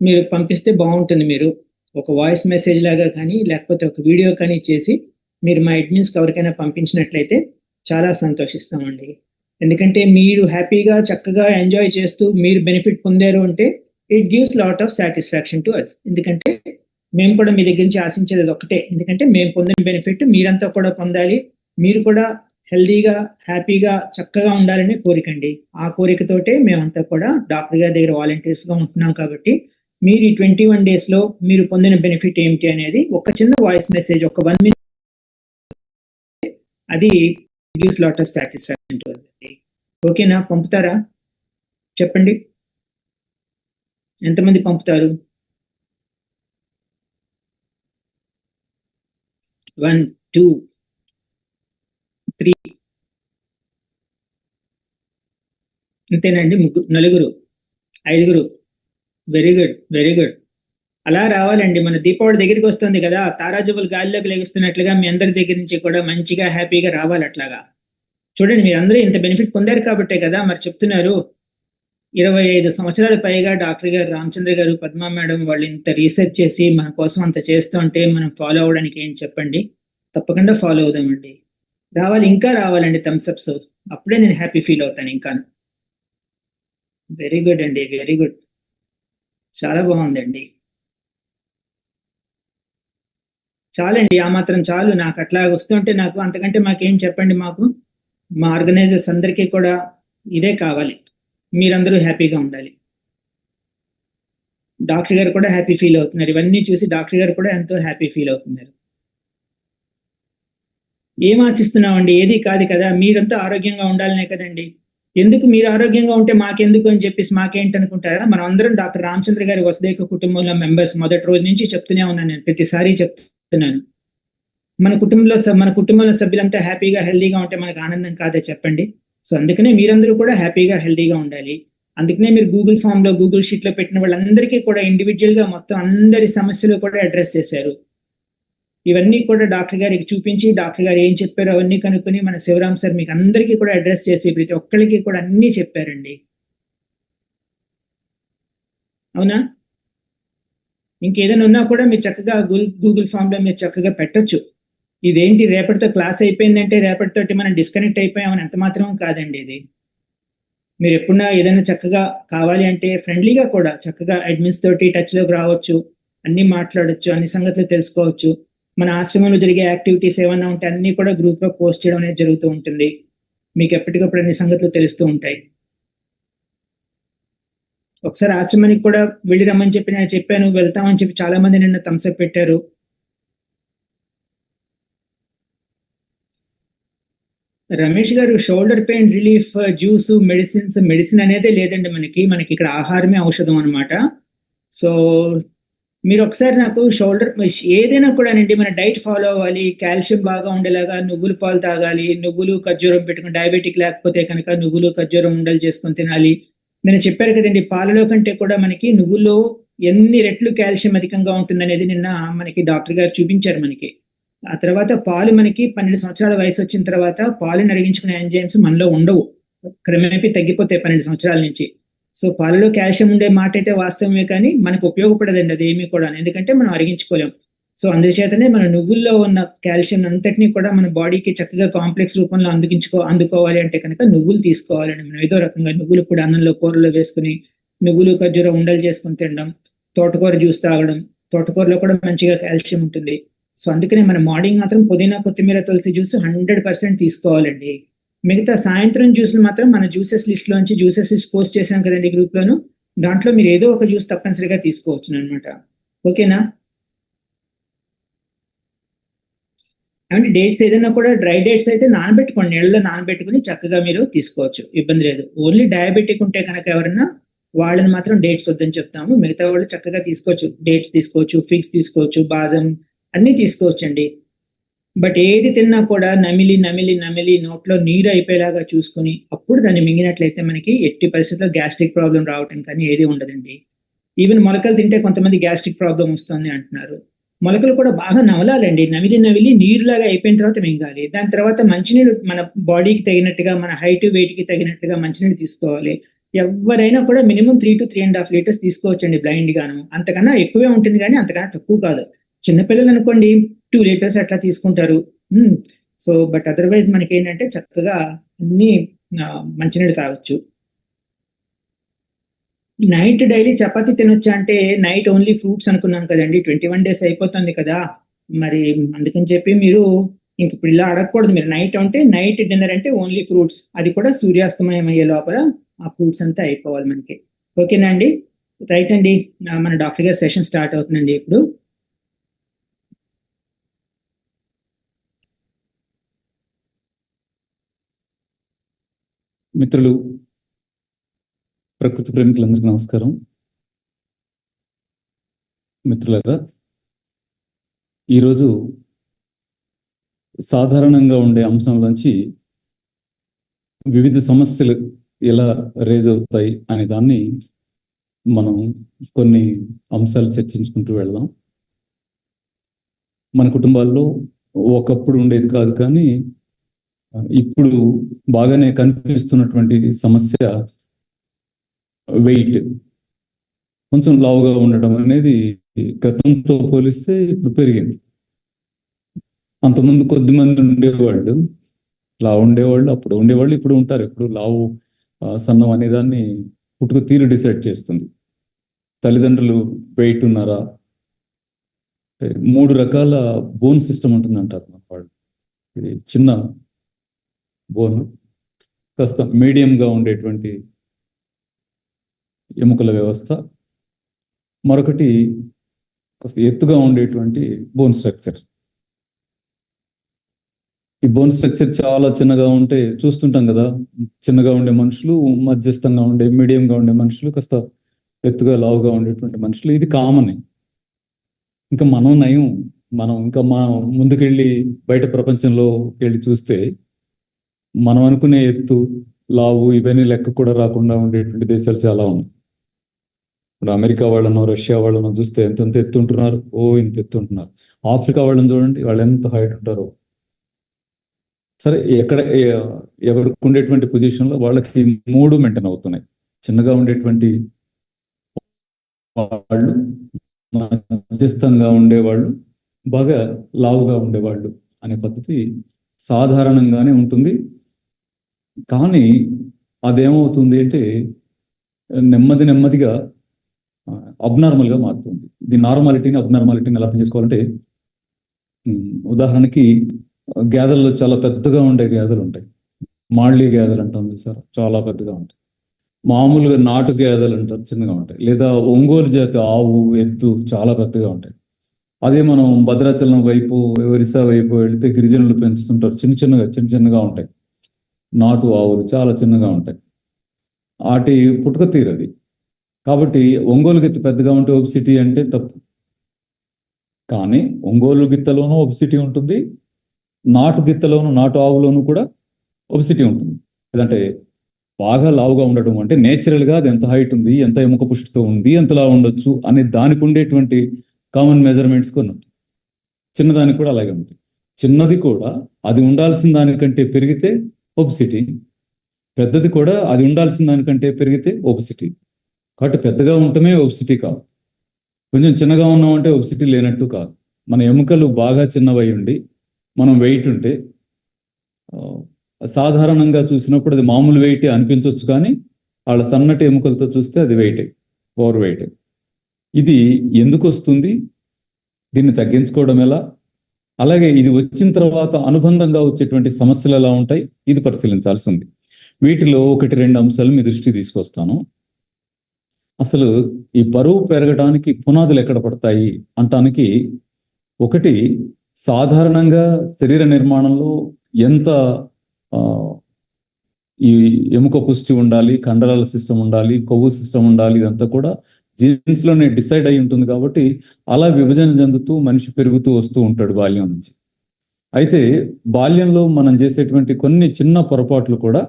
మీరు పంపిస్తే బాగుంటుంది. మీరు ఒక వాయిస్ మెసేజ్ లాగా కానీ లేకపోతే ఒక వీడియో కానీ చేసి మీరు మా అడ్మిన్స్కి ఎవరికైనా పంపించినట్లయితే చాలా సంతోషిస్తామండి. ఎందుకంటే మీరు హ్యాపీగా చక్కగా ఎంజాయ్ చేస్తూ మీరు బెనిఫిట్ పొందారు అంటే it gives lot of satisfaction to us. ఎందుకంటే మేము కూడా మీ దగ్గర నుంచి ఆశించేది అది ఒకటే. ఎందుకంటే మేము పొందిన బెనిఫిట్ మీరంతా కూడా పొందాలి, మీరు కూడా హెల్దీగా హ్యాపీగా చక్కగా ఉండాలని కోరికండి. ఆ కోరికతోటే మేమంతా కూడా డాక్టర్ గారి దగ్గర వాలంటీర్స్గా ఉంటున్నాం. కాబట్టి మీరు ఈ 21 డేస్లో మీరు పొందిన బెనిఫిట్ ఏమిటి అనేది ఒక చిన్న వాయిస్ మెసేజ్, ఒక 1 minute, అది gives lot of satisfaction to us. ఓకేనా? పంపుతారా? చెప్పండి, ఎంతమంది పంపుతారు? 1 2 3 అంతేనండి. ముగ్గురు, నలుగురు, ఐదుగురు. Very good, very good. అలా రావాలండి. మన దీపావళి దగ్గరికి వస్తుంది కదా, తారాజువులు గాలిలోకి లెగుస్తున్నట్లుగా మీ అందరి దగ్గర నుంచి కూడా మంచిగా హ్యాపీగా రావాలి. అట్లాగా చూడండి, మీరు అందరూ ఇంత బెనిఫిట్ పొందారు కాబట్టే కదా మరి చెప్తున్నారు. 25 సంవత్సరాల పైగా డాక్టర్ గారు రామచంద్ర గారు, పద్మా మేడం వాళ్ళు ఇంత రీసెర్చ్ చేసి మన కోసం అంత చేస్తూ ఉంటే మనం ఫాలో అవ్వడానికి ఏం చెప్పండి? తప్పకుండా ఫాలో అవుదామండి. రావాలి, ఇంకా రావాలండి థమ్స్అప్స్. అప్పుడే నేను హ్యాపీ ఫీల్ అవుతాను ఇంకా. వెరీ గుడ్ అండి, వెరీ గుడ్. చాలా బాగుందండి. చాలండి, ఆ మాత్రం చాలు. నాకు అట్లా వస్తుంటే నాకు అంతకంటే మాకేం చెప్పండి. మాకు మా ఆర్గనైజర్స్ అందరికీ కూడా ఇదే కావాలి, మీరందరూ హ్యాపీగా ఉండాలి. డాక్టర్ గారు కూడా హ్యాపీ ఫీల్ అవుతున్నారు. ఇవన్నీ చూసి డాక్టర్ గారు కూడా ఎంతో హ్యాపీ ఫీల్ అవుతున్నారు. ఏం ఆశిస్తున్నామండి? ఏది కాదు కదా, మీరంతా ఆరోగ్యంగా ఉండాలనే కదండి. ఎందుకు మీరు ఆరోగ్యంగా ఉంటే మాకెందుకు అని చెప్పేసి మాకేంటి అనుకుంటారా? మనం అందరం డాక్టర్ రామచంద్ర గారి వసుదైక కుటుంబంలో మెంబర్స్. మొదటి రోజు నుంచి చెప్తూనే ఉన్నాను, నేను ప్రతిసారి చెప్తున్నాను. మన కుటుంబంలో సభ్యులంతా హ్యాపీగా హెల్దీగా ఉంటే మనకు ఆనందం కాదే చెప్పండి? సో అందుకనే మీరందరూ కూడా హ్యాపీగా హెల్దీగా ఉండాలి. అందుకనే మీరు గూగుల్ ఫామ్ లో, గూగుల్ షీట్ లో పెట్టిన వాళ్ళందరికీ కూడా ఇండివిజువల్ గా మొత్తం అందరి సమస్యలు కూడా అడ్రస్ చేశారు. ఇవన్నీ కూడా డాక్టర్ గారికి చూపించి డాక్టర్ గారు ఏం చెప్పారో అవన్నీ కనుక్కొని మన శివరామ్ సార్ మీకు అందరికీ కూడా అడ్రస్ చేసి ప్రతి ఒక్కరికి కూడా అన్నీ చెప్పారండి. అవునా? ఇంకేదైనా ఉన్నా కూడా మీరు చక్కగా గూగుల్ ఫామ్ లో మీరు చక్కగా పెట్టొచ్చు. ఇదేంటి రేపటితో క్లాస్ అయిపోయిందంటే రేపటితోటి మనం డిస్కనెక్ట్ అయిపోయామని ఎంత మాత్రం కాదండి. ఇది మీరు ఎప్పుడన్నా ఏదైనా చక్కగా కావాలి అంటే ఫ్రెండ్లీగా కూడా చక్కగా అడ్మిన్స్ తోటి టచ్లోకి రావచ్చు, అన్నీ మాట్లాడొచ్చు, అన్ని సంగతులు తెలుసుకోవచ్చు. మన ఆశ్రమంలో జరిగే యాక్టివిటీస్ ఏమన్నా ఉంటే అన్నీ కూడా గ్రూప్లో పోస్ట్ చేయడం అనేది జరుగుతూ ఉంటుంది. మీకు ఎప్పటికప్పుడు అన్ని సంగతులు తెలుస్తూ ఉంటాయి. ఒకసారి ఆశ్రమానికి కూడా వెళ్ళి రమ్మని చెప్పి నేను చెప్పాను, వెళ్తామని చెప్పి చాలా మంది నిన్న థమ్స్అప్ పెట్టారు. రమేష్ గారు, shoulder pain relief juice, medicine అనేది లేదండి. మనకి ఇక్కడ ఆహారమే ఔషధం అనమాట. సో మీరు ఒకసారి నాకు షోల్డర్ ఏదైనా కూడా అండి, మన డైట్ ఫాలో అవ్వాలి. కాల్షియం బాగా ఉండేలాగా నువ్వులు పాలు తాగాలి, నువ్వులు ఖర్జూరం పెట్టుకుని, డయాబెటిక్ లేకపోతే కనుక నువ్వులు ఖర్జూరం ఉండలు చేసుకొని తినాలి. నేను చెప్పారు కదండి, పాలలో కంటే కూడా మనకి నువ్వుల్లో ఎన్ని రెట్లు కాల్షియం అధికంగా ఉంటుందనేది నిన్న మనకి డాక్టర్ గారు చూపించారు మనకి. ఆ తర్వాత పాలు మనకి 12 సంవత్సరాల వయసు వచ్చిన తర్వాత పాలను అరిగించుకునే ఎంజైమ్స్ మనలో ఉండవు, క్రమేపీ తగ్గిపోతాయి 12 సంవత్సరాల నుంచి. సో పాలలో కాల్షియం ఉండే మాట అయితే వాస్తవమే, కానీ మనకు ఉపయోగపడదండి అది ఏమీ కూడా, ఎందుకంటే మనం అరిగించుకోలేం. సో అందుచేతనే మన నువ్వుల్లో ఉన్న కాల్షియం అంతటినీ కూడా మన బాడీకి చక్కగా కాంప్లెక్స్ రూపంలో అందుకోవాలి అంటే కనుక నువ్వులు తీసుకోవాలండి. మనం ఏదో రకంగా నువ్వులు కూడా అన్నంలో, కూరలో వేసుకుని నువ్వులు ఖర్జూరం ఉండలు చేసుకుని తినడం, తోటకూర జ్యూస్ తాగడం. తోటకూరలో కూడా మంచిగా కాల్షియం ఉంటుంది. సో అందుకనే మన మార్నింగ్ మాత్రం పుదీనా, కొత్తిమీర, తులసి జ్యూస్ 100% తీసుకోవాలండి. మిగతా సాయంత్రం జ్యూస్లు మాత్రం మన జ్యూసెస్ లిస్ట్ లోంచి, జ్యూసెస్ లిస్ట్ పోస్ట్ చేశాం కదండి గ్రూప్ లోను, దాంట్లో మీరు ఏదో ఒక జ్యూస్ తప్పనిసరిగా తీసుకోవచ్చు అనమాట. ఓకేనా? అంటే డేట్స్ ఏదైనా కూడా డ్రై డేట్స్ అయితే నానబెట్టుకోండి, నీళ్ళలో నానబెట్టుకుని చక్కగా మీరు తీసుకోవచ్చు, ఇబ్బంది లేదు. ఓన్లీ డయాబెటిక్ ఉంటే కనుక ఎవరన్నా వాళ్ళని మాత్రం డేట్స్ వద్దని చెప్తాము. మిగతా వాళ్ళు చక్కగా తీసుకోవచ్చు, డేట్స్ తీసుకోవచ్చు, ఫిగ్స్ తీసుకోవచ్చు, బాదం అన్నీ తీసుకోవచ్చండి. బట్ ఏది తిన్నా కూడా నమిలి నమిలి నమిలి నోట్లో నీరు అయిపోయేలాగా చూసుకుని అప్పుడు దాన్ని మింగినట్లయితే మనకి ఎట్టి పరిస్థితుల్లో గ్యాస్ట్రిక్ ప్రాబ్లం రావటం కానీ ఏది ఉండదండి. ఈవెన్ మొలకలు తింటే కొంతమంది గ్యాస్ట్రిక్ ప్రాబ్లం వస్తుంది అంటున్నారు. మొలకలు కూడా బాగా నవలాలండి, నమిలి నమిలి నీరులాగా అయిపోయిన తర్వాత మింగాలి. దాని తర్వాత మంచినీళ్ళు మన బాడీకి తగినట్టుగా, మన హైట్ వెయిట్కి తగినట్టుగా మంచినీళ్ళు తీసుకోవాలి. ఎవరైనా కూడా మినిమం 3 to 3.5 లీటర్స్ తీసుకోవచ్చండి బ్లైండ్ గాను. అంతకన్నా ఎక్కువే ఉంటుంది కానీ అంతకన్నా తక్కువ కాదు. చిన్నపిల్లలు అనుకోండి 2 లీటర్స్ అట్లా తీసుకుంటారు. సో బట్ అదర్వైజ్ మనకి ఏంటంటే చక్కగా అన్ని మంచినీళ్ళు తాగొచ్చు. నైట్ డైలీ చపాతీ తినొచ్చా అంటే నైట్ ఓన్లీ ఫ్రూట్స్ అనుకున్నాను కదండి. 21 days అయిపోతుంది కదా, మరి అందుకని చెప్పి మీరు ఇంక ఇప్పుడు ఇలా అడగకూడదు. మీరు నైట్ అంటే నైట్ డిన్నర్ అంటే ఓన్లీ ఫ్రూట్స్, అది కూడా సూర్యాస్తమయం అయ్యే లోపల ఆ ఫ్రూట్స్ అంతా అయిపోవాలి మనకి. ఓకేనా అండి? రైట్ అండి, మన డాక్టర్ గారి సెషన్ స్టార్ట్ అవుతుందండి ఇప్పుడు. మిత్రులు, ప్రకృతి ప్రేమికులందరికీ నమస్కారం. మిత్రులారా, ఈరోజు సాధారణంగా ఉండే అంశంలోంచి వివిధ సమస్యలు ఎలా రేజ్ అవుతాయి అనే దాన్ని మనం కొన్ని అంశాలు చర్చించుకుంటూ వెళ్దాం. మన కుటుంబాల్లో ఒకప్పుడు ఉండేది కాదు, కానీ ఇప్పుడు బాగానే కనిపిస్తున్నటువంటి సమస్య వెయిట్. కొంచెం లావుగా ఉండడం అనేది గతంతో పోలిస్తే ఇప్పుడు పెరిగింది. అంతకుముందు కొద్దిమంది ఉండేవాళ్ళు, లావు ఉండేవాళ్ళు, అప్పుడు ఉండేవాళ్ళు, ఇప్పుడు ఉంటారు. ఇప్పుడు లావు సన్నం అనేదాన్ని పుట్టుక తీరు డిసైడ్ చేస్తుంది. తల్లిదండ్రులు వెయిట్ ఉన్నారా, 3 రకాల బోన్ సిస్టమ్ ఉంటుంది అంటారు మన వాళ్ళు. ఇది చిన్న బోన్, కాస్త మీడియంగా ఉండేటువంటి ఎముకల వ్యవస్థ, మరొకటి కాస్త ఎత్తుగా ఉండేటువంటి బోన్ స్ట్రక్చర్. ఈ బోన్ స్ట్రక్చర్ చాలా చిన్నగా ఉంటే చూస్తుంటాం కదా, చిన్నగా ఉండే మనుషులు, మధ్యస్థంగా ఉండే, మీడియంగా ఉండే మనుషులు, కాస్త ఎత్తుగా లావుగా ఉండేటువంటి మనుషులు. ఇది కామన్. ఇంకా మనం నయం, మనం ఇంకా ముందుకెళ్ళి బయట ప్రపంచంలో వెళ్ళి చూస్తే మనం అనుకునే ఎత్తు, లావు ఇవన్నీ లెక్క కూడా రాకుండా ఉండేటువంటి దేశాలు చాలా ఉన్నాయి. ఇప్పుడు అమెరికా వాళ్ళను, రష్యా వాళ్ళను చూస్తే ఎంతెంత ఎత్తు ఉంటున్నారు, ఇంత ఎత్తు ఉంటున్నారు. ఆఫ్రికా వాళ్ళని చూడండి, వాళ్ళు ఎంత హైట్ ఉంటారో. సరే, ఎవరికి ఉండేటువంటి పొజిషన్లో వాళ్ళకి 3 మెయింటైన్ అవుతున్నాయి. చిన్నగా ఉండేటువంటి వాళ్ళు, మధ్యస్థంగా ఉండేవాళ్ళు, బాగా లావుగా ఉండేవాళ్ళు అనే పద్ధతి సాధారణంగానే ఉంటుంది. కానీ అదేమవుతుంది అంటే నెమ్మదిగా అబ్నార్మల్గా మారుతుంది. ఇది నార్మాలిటీని, అబ్నార్మాలిటీని ఎలా అర్థం చేసుకోవాలంటే, ఉదాహరణకి గేదెల్లో చాలా పెద్దగా ఉండే గేదెలు ఉంటాయి. మాళ్ళీ గేదెలు అంటాం సార్, చాలా పెద్దగా ఉంటాయి. మామూలుగా నాటు గేదెలు అంటారు, చిన్నగా ఉంటాయి. లేదా ఒంగోలు జాతి ఆవు, ఎద్దు చాలా పెద్దగా ఉంటాయి. అదే మనం భద్రాచలం వైపు, ఒరిస్సా వైపు వెళితే గిరిజనులు పెంచుతుంటారు, చిన్నగా ఉంటాయి. నాటు ఆవులు చాలా చిన్నగా ఉంటాయి. వాటి పుట్టుక తీరది. కాబట్టి ఒంగోలు గిత్త పెద్దగా ఉంటే ఒబిసిటీ అంటే తప్పు. కానీ ఒంగోలు గిత్తలోనూ ఒబిసిటీ ఉంటుంది, నాటు గిత్తలోను, నాటు ఆవులోనూ కూడా ఒబిసిటీ ఉంటుంది. లేదంటే బాగా లావుగా ఉండడం అంటే నేచురల్గా అది ఎంత హైట్ ఉంది, ఎంత ఎముక పుష్టితో ఉంది, ఎంతలా ఉండొచ్చు అనే దానికి ఉండేటువంటి కామన్ మెజర్మెంట్స్ కొన్ని ఉంటాయి. చిన్నదానికి కూడా అలాగే ఉంటుంది. చిన్నది కూడా అది ఉండాల్సిన దానికంటే పెరిగితే ఒబిసిటీ, పెద్దది కూడా అది ఉండాల్సిన దానికంటే పెరిగితే ఒబిసిటీ. కాబట్టి పెద్దగా ఉండటమే ఒబిసిటీ కాదు, కొంచెం చిన్నగా ఉన్నామంటే ఒబిసిటీ లేనట్టు కాదు. మన ఎముకలు బాగా చిన్నవై ఉండి మనం వెయిట్ ఉంటే సాధారణంగా చూసినప్పుడు అది మామూలు వెయిటే అనిపించవచ్చు, కానీ వాళ్ళ సన్నటి ఎముకలతో చూస్తే అది వెయిటే, ఓవర్ వెయిటే. ఇది ఎందుకు వస్తుంది, దీన్ని తగ్గించుకోవడం ఎలా, అలాగే ఇది వచ్చిన తర్వాత అనుబంధంగా వచ్చేటువంటి సమస్యలు ఎలా ఉంటాయి, ఇది పరిశీలించాల్సి ఉంది. వీటిలో 1-2 అంశాలు మీ దృష్టికి తీసుకొస్తాను. అసలు ఈ బరువు పెరగడానికి పునాదులు ఎక్కడ పడతాయి అంటానికి, ఒకటి, సాధారణంగా శరీర నిర్మాణంలో ఎంత ఈ ఎముక పుష్టి ఉండాలి, కండరాల సిస్టమ్ ఉండాలి, కొవ్వు సిస్టమ్ ఉండాలి, ఇదంతా కూడా జీన్స్ లోనే డిసైడ్ అయి ఉంటుంది. కాబట్టి అలా విభజన చెందుతూ మనిషి పెరుగుతూ వస్తూ ఉంటాడు బాల్యం నుంచి. అయితే బాల్యంలో మనం చేసేటువంటి కొన్ని చిన్న పొరపాట్లు కూడా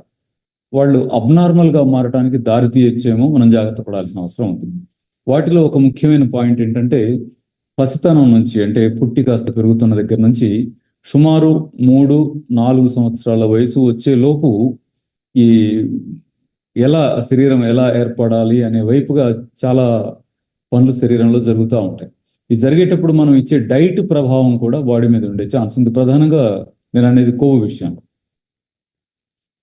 వాళ్ళు అబ్నార్మల్గా మారడానికి దారి తీయచ్చేమో, మనం జాగ్రత్త పడాల్సిన అవసరం ఉంటుంది. వాటిలో ఒక ముఖ్యమైన పాయింట్ ఏంటంటే, పసితనం నుంచి, అంటే పుట్టి కాస్త పెరుగుతున్న దగ్గర నుంచి సుమారు 3-4 సంవత్సరాల వయసు వచ్చే లోపు ఈ శరీరం ఎలా ఏర్పడాలి అనే వైపుగా చాలా పనులు శరీరంలో జరుగుతూ ఉంటాయి. ఇది జరిగేటప్పుడు మనం ఇచ్చే డైట్ ప్రభావం కూడా బాడీ మీద ఉండే ఛాన్స్ ఉంది. ప్రధానంగా నేను అనేది కొవ్వు విషయంలో.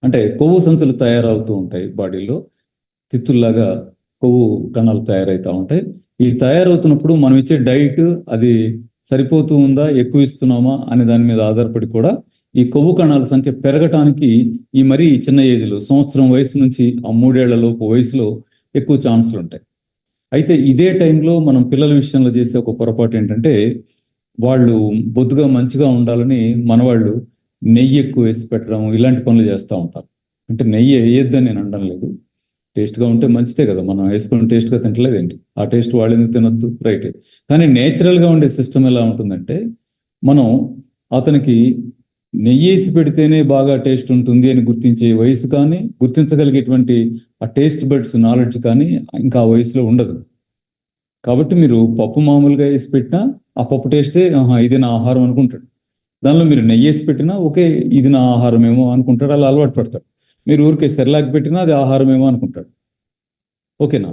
అంటే కొవ్వు సంచులు తయారవుతూ ఉంటాయి బాడీలో, తిత్తుల్లాగా కొవ్వు కణాలు తయారవుతూ ఉంటాయి. ఈ తయారవుతున్నప్పుడు మనం ఇచ్చే డైట్ అది సరిపోతూ ఉందా, ఎక్కువ ఇస్తున్నామా అనే దాని మీద ఆధారపడి కూడా ఈ కొవ్వు కణాల సంఖ్య పెరగటానికి ఈ మరీ చిన్న ఏజ్లో, సంవత్సరం వయసు నుంచి ఆ 3 ఏళ్లలోపు వయసులో ఎక్కువ ఛాన్సులు ఉంటాయి. అయితే ఇదే టైంలో మనం పిల్లల విషయంలో చేసే ఒక పొరపాటు ఏంటంటే, వాళ్ళు బొద్దుగా మంచిగా ఉండాలని మనవాళ్ళు నెయ్యి ఎక్కువ వేసి పెట్టడం ఇలాంటి పనులు చేస్తూ ఉంటారు. అంటే నెయ్యి వేయొద్దని నేను అనడం లేదు, టేస్ట్గా ఉంటే మంచిదే కదా, మనం వేసుకుని టేస్ట్గా తింటలేదేంటి, ఆ టేస్ట్ వాళ్ళు ఎందుకు తినొద్దు, రైటే. కానీ నేచురల్గా ఉండే సిస్టమ్ ఎలా ఉంటుందంటే, మనం అతనికి నెయ్యి వేసి పెడితేనే బాగా టేస్ట్ ఉంటుంది అని గుర్తించే వయసు కానీ, గుర్తించగలిగేటువంటి ఆ టేస్ట్ బడ్స్ నాలెడ్జ్ కానీ ఇంకా ఆ వయసులో ఉండదు. కాబట్టి మీరు పప్పు మామూలుగా వేసి పెట్టినా ఆ పప్పు టేస్టే ఇది నా ఆహారం అనుకుంటాడు. దానిలో మీరు నెయ్యి వేసి పెట్టినా ఓకే ఇది నా ఆహారం ఏమో అనుకుంటాడు, అలా అలవాటు పడతాడు. మీరు ఊరికే సెర్లాక్ పెట్టినా అది ఆహారం ఏమో అనుకుంటాడు. ఓకేనా?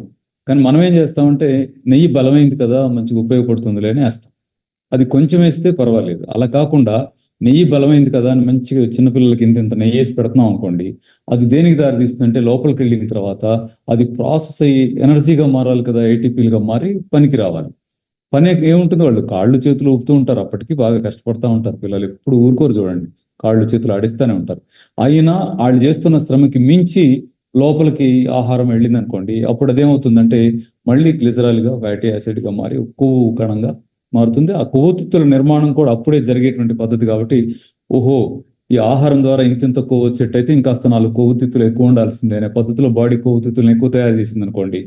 కానీ మనం ఏం చేస్తామంటే నెయ్యి బలమైంది కదా, మంచిగా ఉపయోగపడుతుందిలే అని వేస్తాం. అది కొంచెం వేస్తే పర్వాలేదు. అలా కాకుండా నెయ్యి బలమైంది కదా అని మంచిగా చిన్నపిల్లలకి ఇంత నెయ్యి వేసి పెడుతున్నాం అనుకోండి, అది దేనికి దారి తీస్తుందంటే లోపలికి వెళ్ళిన తర్వాత అది ప్రాసెస్ అయ్యి ఎనర్జీగా మారాలి కదా, ఏటీపీలుగా మారి పనికి రావాలి. పని ఏముంటుంది, వాళ్ళు కాళ్ళు చేతులు ఊపుతూ ఉంటారు, అప్పటికి బాగా కష్టపడతా ఉంటారు పిల్లలు, ఎప్పుడు ఊరుకోరు చూడండి, కాళ్ళు చేతులు ఆడిస్తూనే ఉంటారు. అయినా వాళ్ళు చేస్తున్న శ్రమకి మించి లోపలికి ఆహారం వెళ్ళింది అనుకోండి, అప్పుడు అదేమవుతుందంటే మళ్ళీ గ్లిజరాల్గా ఫ్యాటీ యాసిడ్గా మారి కొవ్వు కణంగా మారుతుంది. ఆ కొవ్వొత్తుల నిర్మాణం కూడా అప్పుడే జరిగేటువంటి పద్ధతి కాబట్టి, ఓహో ఈ ఆహారం ద్వారా ఇంత కొవ్వు వచ్చేటైతే ఇంకాస్త 4 కొవ్వొత్తులు ఎక్కువ ఉండాల్సిందే అనే పద్ధతిలో బాడీ కొవ్వొత్తులను ఎక్కువ తయారు చేసింది అనుకోండి,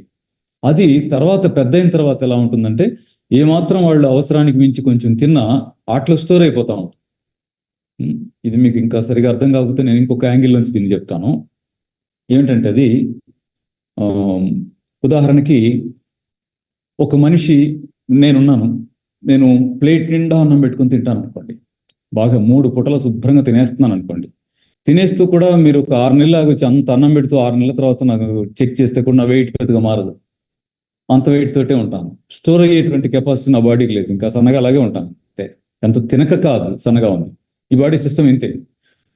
అది తర్వాత పెద్ద అయిన తర్వాత ఎలా ఉంటుందంటే ఏమాత్రం వాళ్ళు అవసరానికి మించి కొంచెం తిన్నా ఆటలో స్టోర్ అయిపోతా ఉంటుంది. ఇది మీకు ఇంకా సరిగా అర్థం కాకపోతే నేను ఇంకొక యాంగిల్ నుంచి దీన్ని చెప్తాను. ఏమిటంటే అది ఉదాహరణకి ఒక మనిషి, నేను ప్లేట్ నిండా అన్నం పెట్టుకొని తింటాను అనుకోండి, బాగా 3 పూటలు శుభ్రంగా తినేస్తున్నాను అనుకోండి. తినేస్తూ కూడా మీరు ఒక 6 నెలలు ఆగొచ్చి అంత అన్నం పెడుతూ 6 నెలల తర్వాత నాకు చెక్ చేస్తే కూడా నా వెయిట్ పెద్దగా మారదు, అంత వెయిట్ తోటే ఉంటాను. స్టోర్ అయ్యేటువంటి కెపాసిటీ నా బాడీకి లేదు, ఇంకా సన్నగా అలాగే ఉంటాను. అంతే, ఎంత తినక కాదు సన్నగా ఉంది, ఈ బాడీ సిస్టమ్ ఇంతే.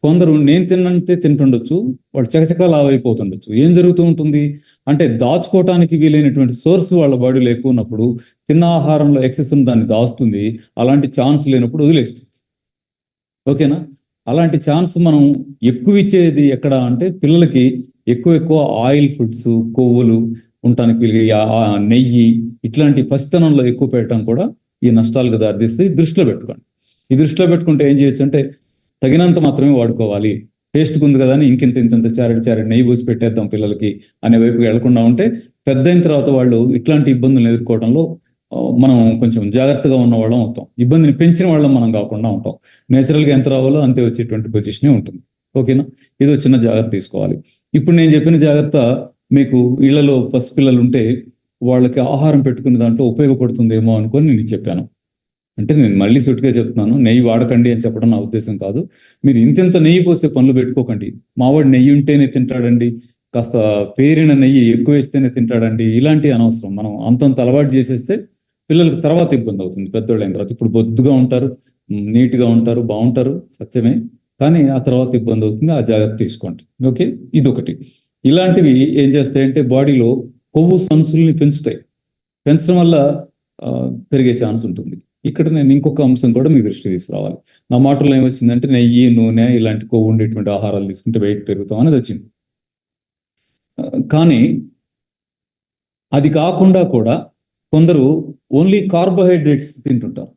కొందరు నేను తిన్నంతే తింటుండొచ్చు, వాళ్ళు చకచకా లావ్ అయిపోతుండొచ్చు. ఏం జరుగుతూ ఉంటుంది అంటే దాచుకోవటానికి వీలైనటువంటి సోర్స్ వాళ్ళ బాడీలో ఎక్కువ ఉన్నప్పుడు తిన్న ఆహారంలో ఎక్సెస్ దాన్ని దాస్తుంది, అలాంటి ఛాన్స్ లేనప్పుడు వదిలేస్తుంది. ఓకేనా? అలాంటి ఛాన్స్ మనం ఎక్కువ ఇచ్చేది ఎక్కడ అంటే పిల్లలకి ఎక్కువ ఆయిల్ ఫుడ్స్, కొవ్వులు ఉండటానికి నెయ్యి ఇట్లాంటి పసితనంలో ఎక్కువ పెట్టడం కూడా ఈ నష్టాలకు దారితీస్తే దృష్టిలో పెట్టుకోండి. ఈ దృష్టిలో పెట్టుకుంటే ఏం చేయొచ్చు అంటే తగినంత మాత్రమే వాడుకోవాలి, టేస్ట్కి ఉంది కదా అని ఇంత చారెడు నెయ్యి పోసి పెట్టేద్దాం పిల్లలకి అనే వైపుకి వెళ్లకుండా ఉంటే పెద్ద అయిన తర్వాత వాళ్ళు ఇట్లాంటి ఇబ్బందులను ఎదుర్కోవడంలో మనం కొంచెం జాగ్రత్తగా ఉన్న వాళ్ళం అవుతాం, ఇబ్బందిని పెంచిన వాళ్ళం మనం కాకుండా ఉంటాం. నేచురల్గా ఎంత రావాలో అంతే వచ్చేటువంటి పొజిషనే ఉంటుంది. ఓకేనా? ఇదో చిన్న జాగ్రత్త తీసుకోవాలి. ఇప్పుడు నేను చెప్పిన జాగ్రత్త మీకు ఇళ్లలో పసిపిల్లలు ఉంటే వాళ్ళకి ఆహారం పెట్టుకునే దాంట్లో ఉపయోగపడుతుందేమో అనుకొని నేను చెప్పాను. అంటే నేను మళ్ళీ సుట్గా చెప్తున్నాను, నెయ్యి వాడకండి అని చెప్పడం నా ఉద్దేశం కాదు. మీరు ఇంత నెయ్యి పోసే పనులు పెట్టుకోకండి. మావాడు నెయ్యి ఉంటేనే తింటాడండి, కాస్త పేరిన నెయ్యి ఎక్కువ వేస్తేనే తింటాడండి, ఇలాంటి అనవసరం. మనం అంతంత అలవాటు చేసేస్తే పిల్లలకు తర్వాత ఇబ్బంది అవుతుంది పెద్దోళ్ళు అయిన తర్వాత. ఇప్పుడు బొద్దుగా ఉంటారు, నీట్గా ఉంటారు, బాగుంటారు, సత్యమే, కానీ ఆ తర్వాత ఇబ్బంది అవుతుంది. ఆ జాగ్రత్త తీసుకోండి. ఓకే, ఇదొకటి. ఇలాంటివి ఏం చేస్తాయంటే బాడీలో కొవ్వు సంచుల్ని పెంచడం వల్ల పెరిగే ఛాన్స్ ఉంటుంది. ఇక్కడ నేను ఇంకొక అంశం కూడా మీ దృష్టి తీసుకురావాలి. నా మాటల్లో ఏమొచ్చిందంటే నెయ్యి, నూనె ఇలాంటి కొవ్వు ఉండేటువంటి ఆహారాలు తీసుకుంటే వెయిట్ పెరుగుతాం అనేది వచ్చింది. కానీ అది కాకుండా కూడా కొందరు ఓన్లీ కార్బోహైడ్రేట్స్ తింటుంటారు,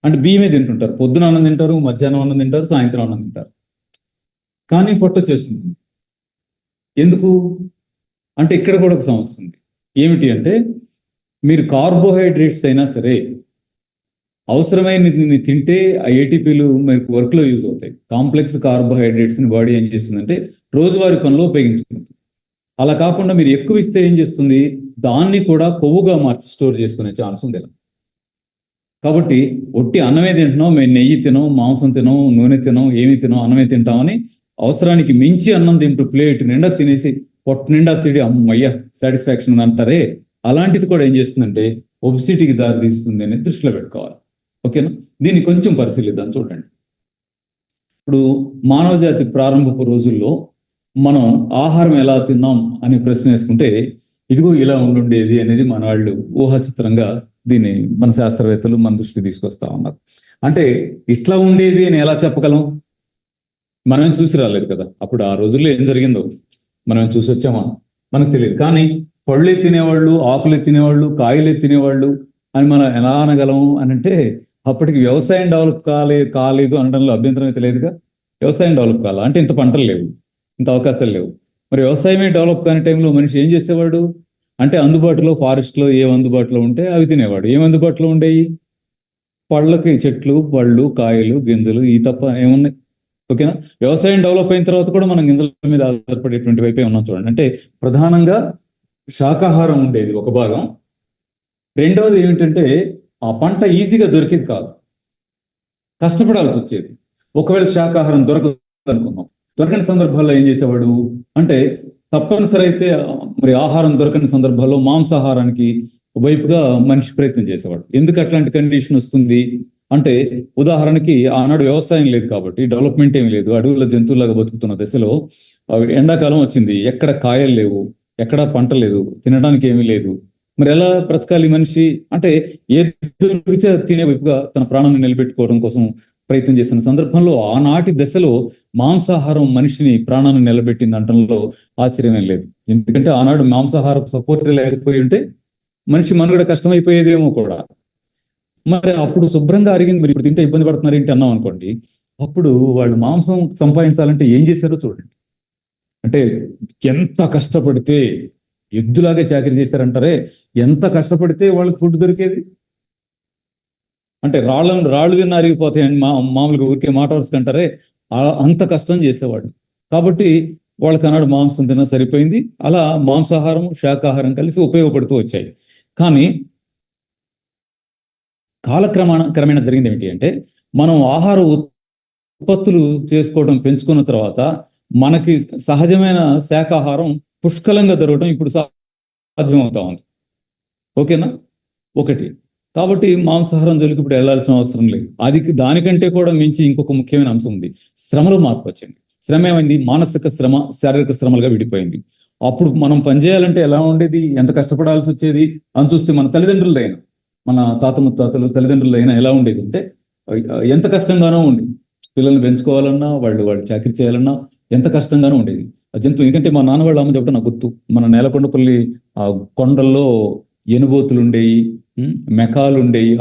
అంటే బియ్యమే తింటుంటారు. పొద్దున అన్నం తింటారు, మధ్యాహ్నం అన్నం తింటారు, సాయంత్రం అన్నం తింటారు, కానీ పొట్ట వచ్చేస్తుంది. ఎందుకు అంటే ఇక్కడ కూడా ఒక సమస్య ఉంది. ఏమిటి అంటే మీరు కార్బోహైడ్రేట్స్ అయినా సరే అవసరమైనది తింటే ఆ ఏటీపీలు మనకు వర్క్లో యూజ్ అవుతాయి. కాంప్లెక్స్ కార్బోహైడ్రేట్స్ని బాడీ ఏం చేస్తుందంటే రోజువారీ పనిలో ఉపయోగించుకుంటుంది. అలా కాకుండా మీరు ఎక్కువ ఇస్తే ఏం చేస్తుంది, దాన్ని కూడా కొవ్వుగా మార్చి స్టోర్ చేసుకునే ఛాన్స్ ఉంది. కాబట్టి ఒట్టి అన్నమే తింటున్నాం, మేము నెయ్యి తినం, మాంసం తినం, నూనె తినం, ఏమి తినం, అన్నమే తింటామని అవసరానికి మించి అన్నం తింటూ ప్లేట్ నిండా తినేసి పొట్ట నిండా తిడి అమ్మయ్య సాటిస్ఫాక్షన్ అంటారే, అలాంటిది కూడా ఏం చేస్తుందంటే ఒబిసిటీకి దారి తీస్తుంది అని దృష్టిలో పెట్టుకోవాలి. ఓకేనా? దీన్ని కొంచెం పరిశీలిద్దాం. చూడండి, ఇప్పుడు మానవ జాతి ప్రారంభపు రోజుల్లో మనం ఆహారం ఎలా తిన్నాం అనే ప్రశ్న వేసుకుంటే ఇదిగో ఇలా ఉండుండేది అనేది మన వాళ్ళు ఊహాచిత్రంగా దీన్ని మన శాస్త్రవేత్తలు మన దృష్టికి తీసుకొస్తా ఉన్నారు. అంటే ఇట్లా ఉండేది అని ఎలా చెప్పగలం? మనమేం చూసి రాలేదు కదా, అప్పుడు ఆ రోజుల్లో ఏం జరిగిందో మనం చూసి వచ్చామా మనకు తెలియదు. కానీ పళ్ళే తినేవాళ్ళు, ఆకులే తినేవాళ్ళు, కాయలే తినేవాళ్ళు అని మనం ఎలా అనగలం అని అంటే అప్పటికి వ్యవసాయం డెవలప్ కాలేదు అనడంలో అభ్యంతరం అయితే లేదుగా. వ్యవసాయం డెవలప్ కాల అంటే ఇంత పంటలు లేవు, ఇంత అవకాశాలు లేవు. మరి వ్యవసాయమే డెవలప్ కాని టైంలో మనిషి ఏం చేసేవాడు అంటే అందుబాటులో ఫారెస్ట్లో ఏం అందుబాటులో ఉంటే అవి తినేవాడు. ఏం అందుబాటులో ఉండేవి? పళ్ళకి చెట్లు, పళ్ళు, కాయలు, గింజలు, ఈ తప్ప ఏమున్నాయి? ఓకేనా? వ్యవసాయం డెవలప్ అయిన తర్వాత కూడా మనం గింజల మీద ఆధారపడేటువంటి వైపే ఉన్నాం. చూడండి, అంటే ప్రధానంగా శాకాహారం ఉండేది ఒక భాగం. రెండవది ఏమిటంటే ఆ పంట ఈజీగా దొరికేది కాదు, కష్టపడాల్సి వచ్చేది. ఒకవేళ శాకాహారం దొరకదు అనుకున్నాం, దొరకని సందర్భాల్లో ఏం చేసేవాడు అంటే తప్పనిసరి అయితే మరి ఆహారం దొరకని సందర్భాల్లో మాంసాహారానికి వైపుగా మనిషి ప్రయత్నం చేసేవాడు. ఎందుకు అట్లాంటి కండిషన్ వస్తుంది అంటే ఉదాహరణకి ఆనాడు వ్యవసాయం లేదు కాబట్టి డెవలప్మెంట్ ఏమి లేదు, అడవుల జంతువులాగా బతుకుతున్న దశలో ఎండాకాలం వచ్చింది, ఎక్కడ కాయలు లేవు, ఎక్కడ పంట లేదు, తినడానికి ఏమీ లేదు. మరి ఎలా బ్రతకాలి మనిషి అంటే ఏ దొరికితే తినే వైపుగా తన ప్రాణాన్ని నిలబెట్టుకోవడం కోసం ప్రయత్నం చేసిన సందర్భంలో ఆనాటి దశలో మాంసాహారం మనిషిని ప్రాణాన్ని నిలబెట్టింది అనడంలో ఆశ్చర్యమేం లేదు. ఎందుకంటే ఆనాడు మాంసాహారం సపోర్ట్ లేకపోయి ఉంటే మనిషి మనుగడ కష్టమైపోయేదేమో కూడా. మరి అప్పుడు శుభ్రంగా అరిగింది, మరి ఇప్పుడు తింటే ఇబ్బంది పడుతున్నారు ఏంటి అన్నాం అనుకోండి, అప్పుడు వాళ్ళు మాంసం సంపాదించాలంటే ఏం చేశారో చూడండి. అంటే ఎంత కష్టపడితే ఎద్దులాగే చాకరీ చేశారంటారే, ఎంత కష్టపడితే వాళ్ళకి ఫుడ్ దొరికేది. అంటే రాళ్ళు తిన్న అరిగిపోతాయని మామూలుగా ఊరికే మాట వరుసకు అంటారే, అంత కష్టం చేసేవాడు. కాబట్టి వాళ్ళకి అన్నాడు మాంసం తిన్న సరిపోయింది. అలా మాంసాహారం శాకాహారం కలిసి ఉపయోగపడుతూ వచ్చాయి. కానీ క్రమేణా జరిగింది ఏమిటి అంటే మనం ఆహార ఉత్పత్తులు చేసుకోవడం పెంచుకున్న తర్వాత మనకి సహజమైన శాకాహారం పుష్కలంగా దొరకడం ఇప్పుడు సాధ్యమవుతా ఉంది. ఓకేనా? ఒకటి కాబట్టి మాంసాహారం జోలికి ఇప్పుడు వెళ్లాల్సిన అవసరం లేదు. దానికంటే కూడా మించి ఇంకొక ముఖ్యమైన అంశం ఉంది, శ్రమలో మార్పు వచ్చింది. శ్రమ ఏమైంది? మానసిక శ్రమ, శారీరక శ్రమలుగా విడిపోయింది. అప్పుడు మనం పనిచేయాలంటే ఎలా ఉండేది, ఎంత కష్టపడాల్సి వచ్చేది అని చూస్తే మన తల్లిదండ్రులైనా, మన తాత ముత్తాతలు తల్లిదండ్రులైనా ఎలా ఉండేది అంటే ఎంత కష్టంగానో ఉండేది. పిల్లల్ని పెంచుకోవాలన్నా, వాళ్ళు చాకరీ చేయాలన్నా ఎంత కష్టంగానో ఉండేది. ఆ జంతువు, ఎందుకంటే మా నాన్న వాళ్ళ అమ్మ చెప్పడం నాకు గుర్తు, మన నేలకొండపల్లి ఆ కొండల్లో ఎనుబోతులు ఉండేవి, మెకాలు ఉండేవి.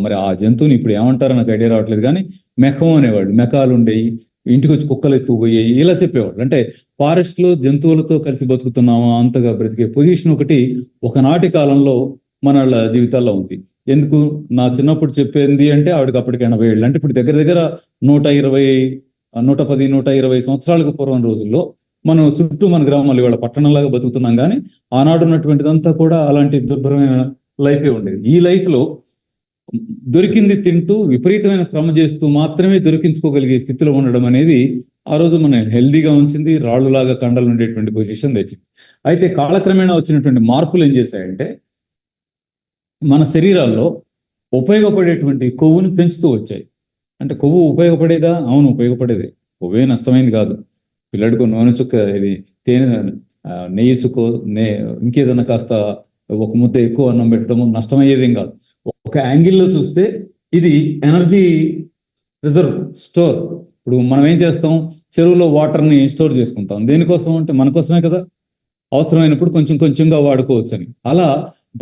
మరి ఆ జంతువుని ఇప్పుడు ఏమంటారో నాకు ఐడియా రావట్లేదు, కానీ మెకం అనేవాళ్ళు. మెకాలు ఉండేవి, ఇంటికి వచ్చి కుక్కలు ఎత్తుకుపోయాయి, ఇలా చెప్పేవాళ్ళు. అంటే ఫారెస్ట్ లో జంతువులతో కలిసి బతుకుతున్నామా అంతగా బ్రతికే పొజిషన్ ఒకటి ఒకనాటి కాలంలో మన జీవితాల్లో ఉంది. ఎందుకు నా చిన్నప్పుడు చెప్పింది అంటే ఆవిడకి అప్పటికి 80 ఏళ్ళు, అంటే ఇప్పుడు దగ్గర దగ్గర 110-120 సంవత్సరాలకు పూర్వం రోజుల్లో మనం చుట్టూ మన గ్రామాలు ఇవాళ పట్టణంలాగా బతుకుతున్నాం. కానీ ఆనాడు ఉన్నటువంటిదంతా కూడా అలాంటి దుర్భరమైన లైఫే ఉండేది. ఈ లైఫ్ లో దొరికింది తింటూ విపరీతమైన శ్రమ చేస్తూ మాత్రమే దొరికించుకోగలిగే స్థితిలో ఉండడం అనేది ఆ రోజు మనం హెల్దీగా ఉంచింది, రాళ్ళులాగా కండలు ఉండేటువంటి పొజిషన్ తెచ్చింది. అయితే కాలక్రమేణా వచ్చినటువంటి మార్పులు ఏం చేశాయంటే మన శరీరాల్లో ఉపయోగపడేటువంటి కొవ్వుని పెంచుతూ వచ్చాయి. అంటే కొవ్వు ఉపయోగపడేదా? అవును, ఉపయోగపడేది. కొవ్వే నష్టమైంది కాదు. పిల్లడికి నూనె చుక్క, ఇది తేనె, నెయ్యి చుక్కో, ఇంకేదన్నా కాస్త ఒక ముద్ద ఎక్కువ అన్నం పెట్టడము నష్టమయ్యేదేం కాదు. ఒక యాంగిల్లో చూస్తే ఇది ఎనర్జీ రిజర్వ్, స్టోర్. ఇప్పుడు మనం ఏం చేస్తాం, చెరువులో వాటర్ని స్టోర్ చేసుకుంటాం. దేనికోసం అంటే మన కోసమే కదా, అవసరమైనప్పుడు కొంచెం కొంచెంగా వాడుకోవచ్చు అని. అలా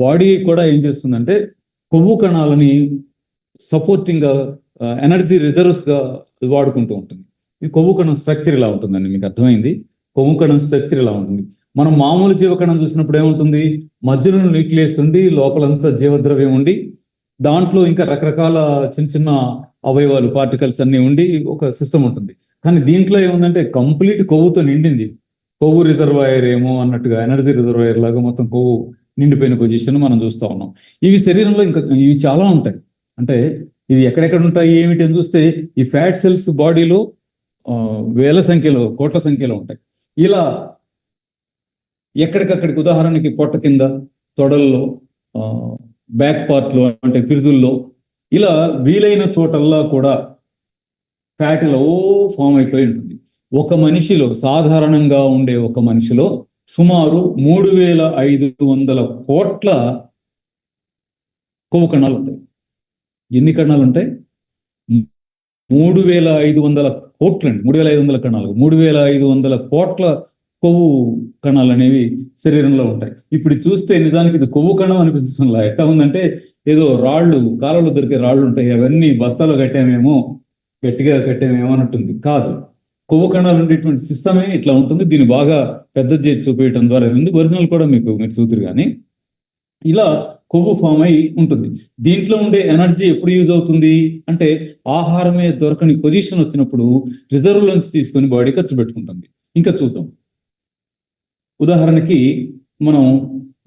బాడీ కూడా ఏం చేస్తుందంటే కొవ్వు కణాలని సపోర్టింగ్ ఎనర్జీ రిజర్వ్స్ గా వాడుకుంటూ ఉంటుంది. ఈ కొవ్వు కణం స్ట్రక్చర్ ఇలా ఉంటుందండి, మీకు అర్థమైంది? కొవ్వు కణం స్ట్రక్చర్ ఇలా ఉంటుంది. మనం మామూలు జీవకణం చూసినప్పుడు ఏముంటుంది, మధ్యలో న్యూక్లియస్ ఉండి లోపలంతా జీవద్రవ్యం ఉండి దాంట్లో ఇంకా రకరకాల చిన్న చిన్న అవయవాలు, పార్టికల్స్ అన్ని ఉండి ఒక సిస్టమ్ ఉంటుంది. కానీ దీంట్లో ఏముందంటే కంప్లీట్ కొవ్వుతో నిండింది. కొవ్వు రిజర్వాయర్ ఏమో అన్నట్టుగా ఎనర్జీ రిజర్వాయర్ లాగా మొత్తం కొవ్వు నిండిపోయిన పొజిషన్ మనం చూస్తూ ఉన్నాం. ఇవి శరీరంలో ఇంకా ఇవి చాలా ఉంటాయి. అంటే ఇది ఎక్కడెక్కడ ఉంటాయి ఏమిటి అని చూస్తే ఈ ఫ్యాట్ సెల్స్ బాడీలో వేల సంఖ్యలో, కోట్ల సంఖ్యలో ఉంటాయి. ఇలా ఎక్కడికక్కడికి ఉదాహరణకి పొట్ట కింద, తొడల్లో, బ్యాక్ పార్ట్లో అంటే పిరుదుల్లో, ఇలా వీలైన చోటల్లా కూడా ఫ్యాట్ ఇలా ఫామ్ అయిపోయి ఉంటుంది. ఒక మనిషిలో, సాధారణంగా ఉండే ఒక మనిషిలో సుమారు 3500 కోట్ల కొవ్వు కణాలు ఉంటాయి. ఎన్ని కణాలు ఉంటాయి? 3500 కోట్లండి. 3500 కణాలు, 3500 కోట్ల కొవ్వు కణాలు అనేవి శరీరంలో ఉంటాయి. ఇప్పుడు చూస్తే నిజానికి ఇది కొవ్వు కణం అనిపిస్తుందిలా. ఎట్లా ఉందంటే ఏదో రాళ్ళు, కాలంలో దొరికే రాళ్ళు ఉంటాయి, అవన్నీ బస్తాలో కట్టామేమో, గట్టిగా కట్టామేమో అన్నట్టుంది. కాదు, కొవ్వు కణాలు ఉండేటువంటి సిస్టమే ఇట్లా ఉంటుంది. దీన్ని బాగా పెద్ద చేసి చూపించడం ద్వారా ఒరిజినల్ కూడా మీరు చూతురు. కానీ ఇలా కొవ్వు ఫామ్ అయి ఉంటుంది. దీంట్లో ఉండే ఎనర్జీ ఎప్పుడు యూజ్ అవుతుంది అంటే ఆహారమే దొరకని పొజిషన్ వచ్చినప్పుడు రిజర్వ్ నుంచి తీసుకొని బాడీ ఖర్చు పెట్టుకుంటుంది. ఇంకా చూద్దాం. ఉదాహరణకి మనం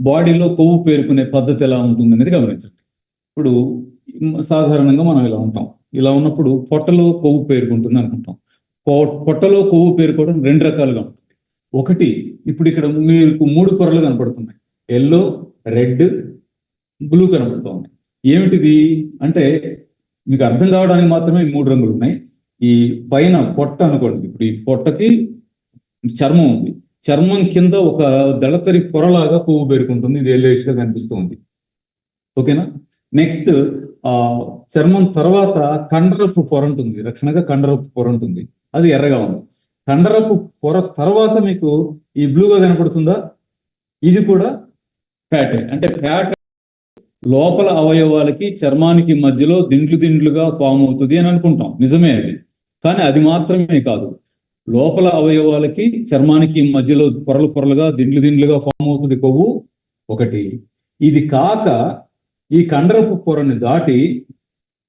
బాడీలో కొవ్వు పేరుకునే పద్ధతి ఎలా ఉంటుంది అనేది గమనించండి. ఇప్పుడు సాధారణంగా మనం ఇలా ఉంటాం. ఇలా ఉన్నప్పుడు పొట్టలో కొవ్వు పేరుకుంటుంది అనుకుంటాం. పొట్టలో కొవ్వు పేరుకోవడం 2 రకాలుగా ఉంటుంది. ఒకటి, ఇప్పుడు ఇక్కడ మీకు 3 పొరలు కనపడుతున్నాయి. ఎల్లో, రెడ్, బ్లూ కనపడుతూ ఉన్నాయి. ఏమిటిది అంటే మీకు అర్థం కావడానికి మాత్రమే 3 రంగులు ఉన్నాయి. ఈ పైన పొట్ట అనుకోండి. ఇప్పుడు ఈ పొట్టకి చర్మం ఉంది. చర్మం కింద ఒక దళసరి పొరలాగా కొవ్వు పేరుకుంటుంది. ఇది ఎల్లోయిష్ గా కనిపిస్తుంది. ఓకేనా? నెక్స్ట్, చర్మం తర్వాత కండరపు పొర ఉంటుంది. రక్షణగా కండరపు పొర ఉంటుంది. అది ఎర్రగా ఉంది. కండరపు పొర తర్వాత మీకు ఈ బ్లూగా కనపడుతుందా? ఇది కూడా ఫ్యాటే. అంటే ఫ్యాట్ లోపల అవయవాలకి చర్మానికి మధ్యలో దిండ్లుగా ఫామ్ అవుతుంది అని అనుకుంటాం. నిజమే అది. కానీ అది మాత్రమే కాదు. లోపల అవయవాలకి చర్మానికి మధ్యలో పొరలుగా దిండ్లుగా ఫామ్ అవుతుంది కొవ్వు ఒకటి. ఇది కాక ఈ కండరపు పొరని దాటి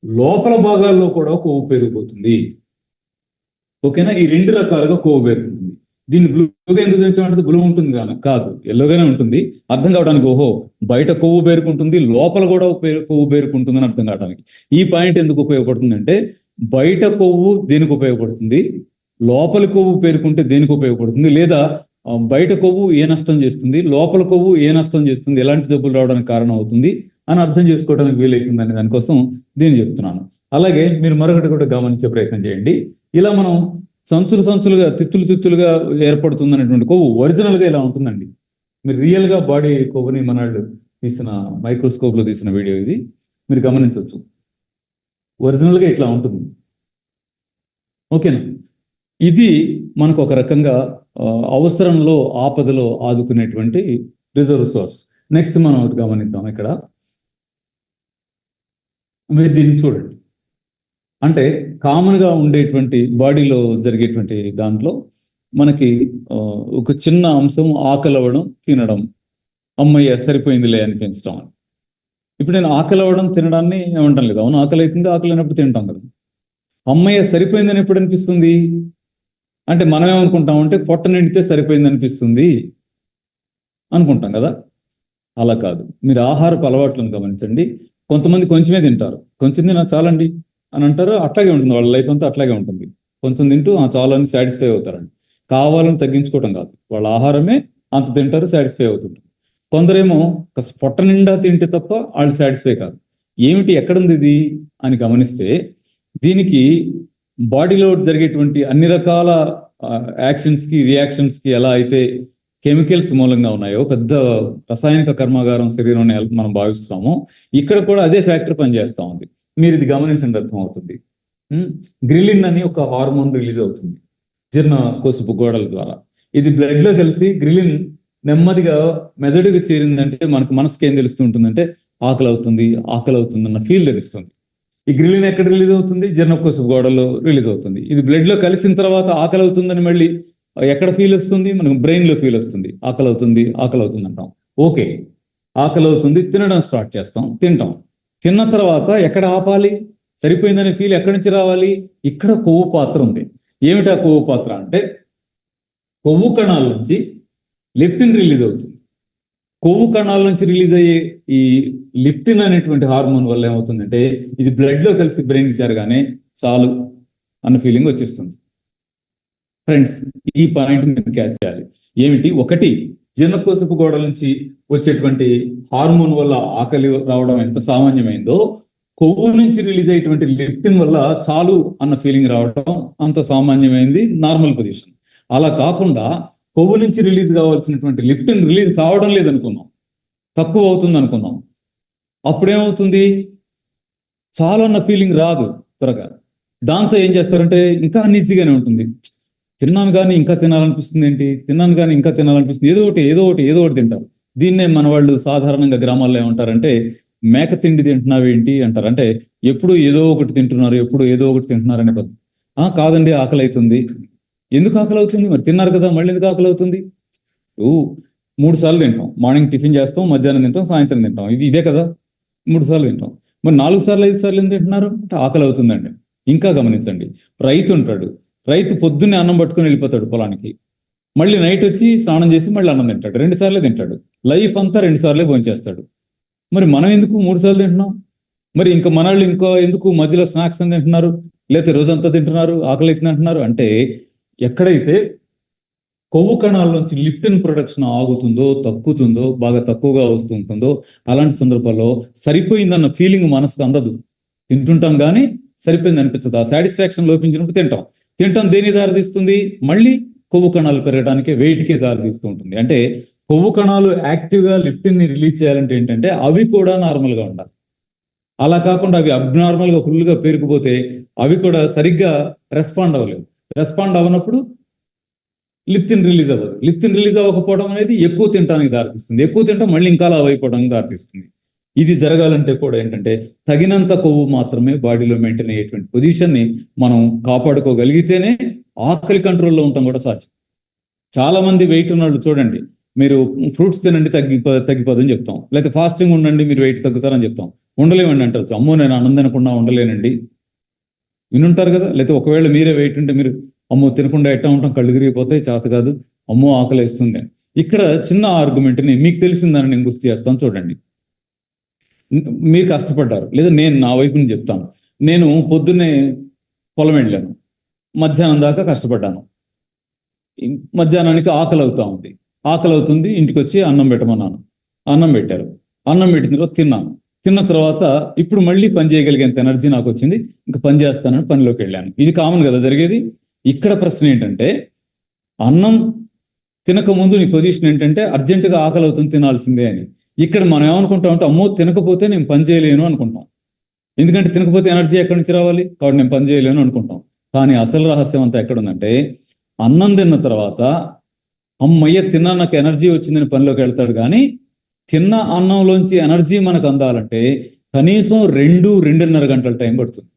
లోపల భాగాల్లో కూడా కొవ్వు పెరిగిపోతుంది. ఓకేనా? ఈ 2 రకాలుగా కొవ్వు పెరుగుతుంది. దీన్ని బ్లూగా ఎందుకు చూపించామంటే బ్లూ ఉంటుంది కాదు, ఎల్లోగానే ఉంటుంది. అర్థం కావడానికి ఓహో బయట కొవ్వు పేరుకుంటుంది, లోపల కూడా కొవ్వు పేరుకుంటుంది అని అర్థం కావడానికి. ఈ పాయింట్ ఎందుకు ఉపయోగపడుతుంది అంటే బయట కొవ్వు దేనికి ఉపయోగపడుతుంది, లోపల కొవ్వు పేరుకుంటే దేనికి ఉపయోగపడుతుంది, లేదా బయట కొవ్వు ఏ నష్టం చేస్తుంది, లోపల కొవ్వు ఏ నష్టం చేస్తుంది, ఎలాంటి జబ్బులు రావడానికి కారణం అవుతుంది అని అర్థం చేసుకోవడానికి వీలవుతుంది అనే దానికోసం దీన్ని చెప్తున్నాను. అలాగే మీరు మరొకటి కూడా గమనించే ప్రయత్నం చేయండి. ఇలా మనం సంచులుగా తిత్తులుగా ఏర్పడుతుంది అనేటువంటి కొవ్వు ఒరిజినల్ గా ఇలా ఉంటుందండి. మీరు రియల్ గా బాడీ కొవ్వుని మనాళ్ళు తీసిన మైక్రోస్కోప్ లో తీసిన వీడియో ఇది, మీరు గమనించవచ్చు. ఒరిజినల్ గా ఇట్లా ఉంటుంది. ఓకేనా? ఇది మనకు ఒక రకంగా అవసరంలో, ఆపదలో ఆదుకునేటువంటి రిజర్వ్ సోర్స్. నెక్స్ట్ మనం ఒకటి గమనిద్దాం. ఇక్కడ మీరు దీన్ని చూడండి. అంటే కామన్ గా ఉండేటువంటి బాడీలో జరిగేటువంటి దాంట్లో మనకి ఒక చిన్న అంశం ఆకలి అవ్వడం, తినడం, అమ్మయ్య సరిపోయిందిలే అనిపించడం. ఇప్పుడు నేను ఆకలి అవ్వడం, తినడాన్ని ఏమంటాం లేదు. అవును, ఆకలి అవుతుంది, ఆకలి అయినప్పుడు తింటాం కదా. అమ్మయ్య సరిపోయిందని ఎప్పుడు అనిపిస్తుంది అంటే మనం ఏమనుకుంటాం అంటే పొట్ట నిండితే సరిపోయింది అనిపిస్తుంది అనుకుంటాం కదా. అలా కాదు. మీరు ఆహారపు అలవాట్లను గమనించండి. కొంతమంది కొంచెమే తింటారు, కొంచెం తిన్నా చాలండి అని అంటారు. అట్లాగే ఉంటుంది, వాళ్ళ లైఫ్ అంతా అట్లాగే ఉంటుంది. కొంచెం తింటూ చాలని సాటిస్ఫై అవుతారండి. కావాలని తగ్గించుకోవడం కాదు, వాళ్ళ ఆహారమే అంత తింటారు, సాటిస్ఫై అవుతుంటారు. కొందరేమో పొట్ట నిండా తింటే తప్ప వాళ్ళు సాటిస్ఫై కాదు. ఏమిటి, ఎక్కడుంది ఇది అని గమనిస్తే దీనికి బాడీలో జరిగేటువంటి అన్ని రకాల యాక్షన్స్కి, రియాక్షన్స్కి ఎలా అయితే కెమికల్స్ మూలంగా ఉన్నాయో, పెద్ద రసాయనిక కర్మాగారం శరీరం మనం భావిస్తున్నామో, ఇక్కడ కూడా అదే ఫ్యాక్టర్ పనిచేస్తూ ఉంది. మీరు ఇది గమనించండి, అర్థమవుతుంది. గ్రిలిన్ అని ఒక హార్మోన్ రిలీజ్ అవుతుంది జీర్ణ కోశపు గోడల ద్వారా. ఇది బ్లడ్ లో కలిసి గ్రిలిన్ నెమ్మదిగా మెదడుకు చేరిందంటే మనసుకి ఏం తెలుస్తూ ఉంటుందంటే ఆకలి అవుతుంది అన్న ఫీల్ తెలుస్తుంది. ఈ గ్రిలిన్ ఎక్కడ రిలీజ్ అవుతుంది? జీర్ణకోశపు గోడలో రిలీజ్ అవుతుంది. ఇది బ్లడ్ లో కలిసిన తర్వాత ఆకలి అవుతుందని మళ్ళీ ఎక్కడ ఫీల్ వస్తుంది? మనకు బ్రెయిన్ లో ఫీల్ వస్తుంది. ఆకలి అవుతుంది అంటాం. ఓకే, ఆకలి అవుతుంది, తినడం స్టార్ట్ చేస్తాం, తింటాం. తిన్న తర్వాత ఎక్కడ ఆపాలి? సరిపోయిందనే ఫీల్ ఎక్కడి నుంచి రావాలి? ఇక్కడ కొవ్వు పాత్ర ఉంది. ఏమిటా కొవ్వు పాత్ర అంటే కొవ్వు కణాల నుంచి లెప్టిన్ రిలీజ్ అవుతుంది. కొవ్వు కణాల నుంచి రిలీజ్ అయ్యే ఈ లిప్టిన్ అనేటువంటి హార్మోన్ వల్ల ఏమవుతుందంటే ఇది బ్లడ్ లో కలిసి బ్రెయిన్ చేరగానే చాలు అన్న ఫీలింగ్ వచ్చేస్తుంది. ఫ్రెండ్స్, ఈ పాయింట్ మీరు క్యాచ్ చేయాలి. ఏమిటి? ఒకటి, జీర్ణకోశపు గోడల నుంచి వచ్చేటువంటి హార్మోన్ వల్ల ఆకలి రావడం ఎంత సామాన్యమైందో, కొవ్వు నుంచి రిలీజ్ అయ్యేటువంటి లెప్టిన్ వల్ల చాలు అన్న ఫీలింగ్ రావడం అంత సామాన్యమైంది, నార్మల్ పొజిషన్. అలా కాకుండా కొవ్వు నుంచి రిలీజ్ కావాల్సినటువంటి లెప్టిన్ రిలీజ్ కావడం లేదనుకున్నాం, తక్కువ అవుతుంది అనుకున్నాం. అప్పుడేమవుతుంది, చాలు అన్న ఫీలింగ్ రాదు త్వరగా. దాంతో ఏం చేస్తారంటే ఇంకా అన్ఈజీగానే ఉంటుంది. తిన్నాను కానీ ఇంకా తినాలనిపిస్తుంది ఏంటి, తిన్నాను కానీ ఇంకా తినాలనిపిస్తుంది, ఏదో ఒకటి తింటారు. దీన్నే మన వాళ్ళు సాధారణంగా గ్రామాల్లో ఏమంటారంటే మేక తిండి తింటున్నావు ఏంటి అంటారు. అంటే ఎప్పుడు ఏదో ఒకటి తింటున్నారు, ఎప్పుడు ఏదో ఒకటి తింటున్నారు అనే పద్ధతి. కాదండి, ఆకలి అవుతుంది. ఎందుకు ఆకలి అవుతుంది? మరి తిన్నారు కదా, మళ్ళీ ఎందుకు ఆకలి అవుతుంది? 3 సార్లు తింటాం. మార్నింగ్ టిఫిన్ చేస్తాం, మధ్యాహ్నం తింటాం, సాయంత్రం తింటాం. ఇదే కదా, 3 సార్లు తింటాం. మరి 4 సార్లు 5 సార్లు ఎందుకు తింటున్నారు అంటే ఆకలి అవుతుందండి. ఇంకా గమనించండి, రైతు ఉంటాడు, రైతు పొద్దున్నే అన్నం పట్టుకుని వెళ్ళిపోతాడు పొలానికి, మళ్ళీ నైట్ వచ్చి స్నానం చేసి మళ్ళీ అన్నం తింటాడు, 2 సార్లే తింటాడు. లైఫ్ అంతా 2 సార్లే భోంచేస్తాడు. మరి మనం ఎందుకు 3 సార్లు తింటున్నాం? మరి ఇంకా మనళ్ళు ఇంకో ఎందుకు మధ్యలో స్నాక్స్ అని తింటున్నారు, లేకపోతే రోజంతా తింటున్నారు, ఆకలి అవుతుంది అంటున్నారు? అంటే ఎక్కడైతే కొవ్వు కణాల నుంచి లిప్టిన్ ప్రొడక్షన్ ఆగుతుందో, తగ్గుతుందో, బాగా తక్కువగా వస్తుంటుందో, అలాంటి సందర్భాల్లో సరిపోయిందన్న ఫీలింగ్ మనసుకు అందదు. తింటుంటాం కానీ సరిపోయింది అనిపించదు. ఆ సాటిస్ఫాక్షన్ లోపించినప్పుడు తింటాం దేని దారితీస్తుంది? మళ్ళీ కొవ్వు కణాలు పెరగడానికి, వెయిట్కే దారితీస్తూ ఉంటుంది. అంటే కొవ్వు కణాలు యాక్టివ్గా లిప్టిన్ ని రిలీజ్ చేయాలంటే ఏంటంటే అవి కూడా నార్మల్గా ఉండాలి. అలా కాకుండా అవి అబ్నార్మల్గా ఫుల్గా పేరుకుపోతే అవి కూడా సరిగ్గా రెస్పాండ్ అవ్వలేవు. రెస్పాండ్ అవ్వనప్పుడు లిప్టిన్ రిలీజ్ అవ్వదు. లిప్టిన్ రిలీజ్ అవ్వకపోవడం అనేది ఎక్కువ తినడానికి దారితీస్తుంది. ఎక్కువ తింటాం మళ్ళీ ఇంకా లావు అయిపోవడానికి దారితీస్తుంది. ఇది జరగాలంటే కూడా ఏంటంటే తగినంత కొవ్వు మాత్రమే బాడీలో మెయింటైన్ అయ్యేటువంటి పొజిషన్ని మనం కాపాడుకోగలిగితేనే ఆకలి కంట్రోల్లో ఉండటం కూడా సాధ్యం. చాలా మంది వెయిట్ ఉన్న వాళ్ళు చూడండి, మీరు ఫ్రూట్స్ తినండి తగ్గిపోదని చెప్తాం, లేకపోతే ఫాస్టింగ్ ఉండండి మీరు వెయిట్ తగ్గుతారని చెప్తాం. ఉండలేమండి అంటారు. అమ్మో నేను అన్నం తినకుండా ఉండలేనండి వినుంటారు కదా. లేకపోతే ఒకవేళ మీరే వెయిట్ ఉంటే మీరు అమ్మో తినకుండా ఎట్టా ఉంటాం, కళ్ళు తిరిగిపోతే చేత కాదు, అమ్మో ఆకలి వేస్తుంది. ఇక్కడ చిన్న ఆర్గ్యుమెంట్ని మీకు తెలిసిందని నేను గుర్తు చేస్తాను. చూడండి, మీరు కష్టపడ్డారు, లేదా నేను నా వైపుని చెప్తాను. నేను పొద్దున్నే పొలం వెళ్ళాను, మధ్యాహ్నం దాకా కష్టపడ్డాను, మధ్యాహ్నానికి ఆకలి అవుతుంది, ఇంటికి వచ్చి అన్నం పెట్టమన్నాను, అన్నం పెట్టారు, అన్నం పెట్టిన తర్వాత తిన్న తర్వాత ఇప్పుడు మళ్ళీ పని చేయగలిగేంత ఎనర్జీ నాకు వచ్చింది, ఇంకా పని చేస్తానని పనిలోకి వెళ్ళాను. ఇది కామన్ కదా జరిగేది. ఇక్కడ ప్రశ్న ఏంటంటే అన్నం తినక ముందు నీ పొజిషన్ ఏంటంటే అర్జెంటుగా ఆకలి అవుతుంది తినాల్సిందే అని. ఇక్కడ మనం ఏమనుకుంటాం అంటే అమ్మో తినకపోతే నేను పని చేయలేను అనుకుంటాం. ఎందుకంటే తినకపోతే ఎనర్జీ ఎక్కడి నుంచి రావాలి, కాబట్టి నేను పని చేయలేను అనుకుంటాం. కానీ అసలు రహస్యం అంతా ఎక్కడుందంటే అన్నం తిన్న తర్వాత అమ్మయ్య తిన్నా నాకు ఎనర్జీ వచ్చిందని పనిలోకి వెళ్తాడు. కానీ తిన్న అన్నంలోంచి ఎనర్జీ మనకు అందాలంటే కనీసం 2-2.5 గంటల టైం పడుతుంది.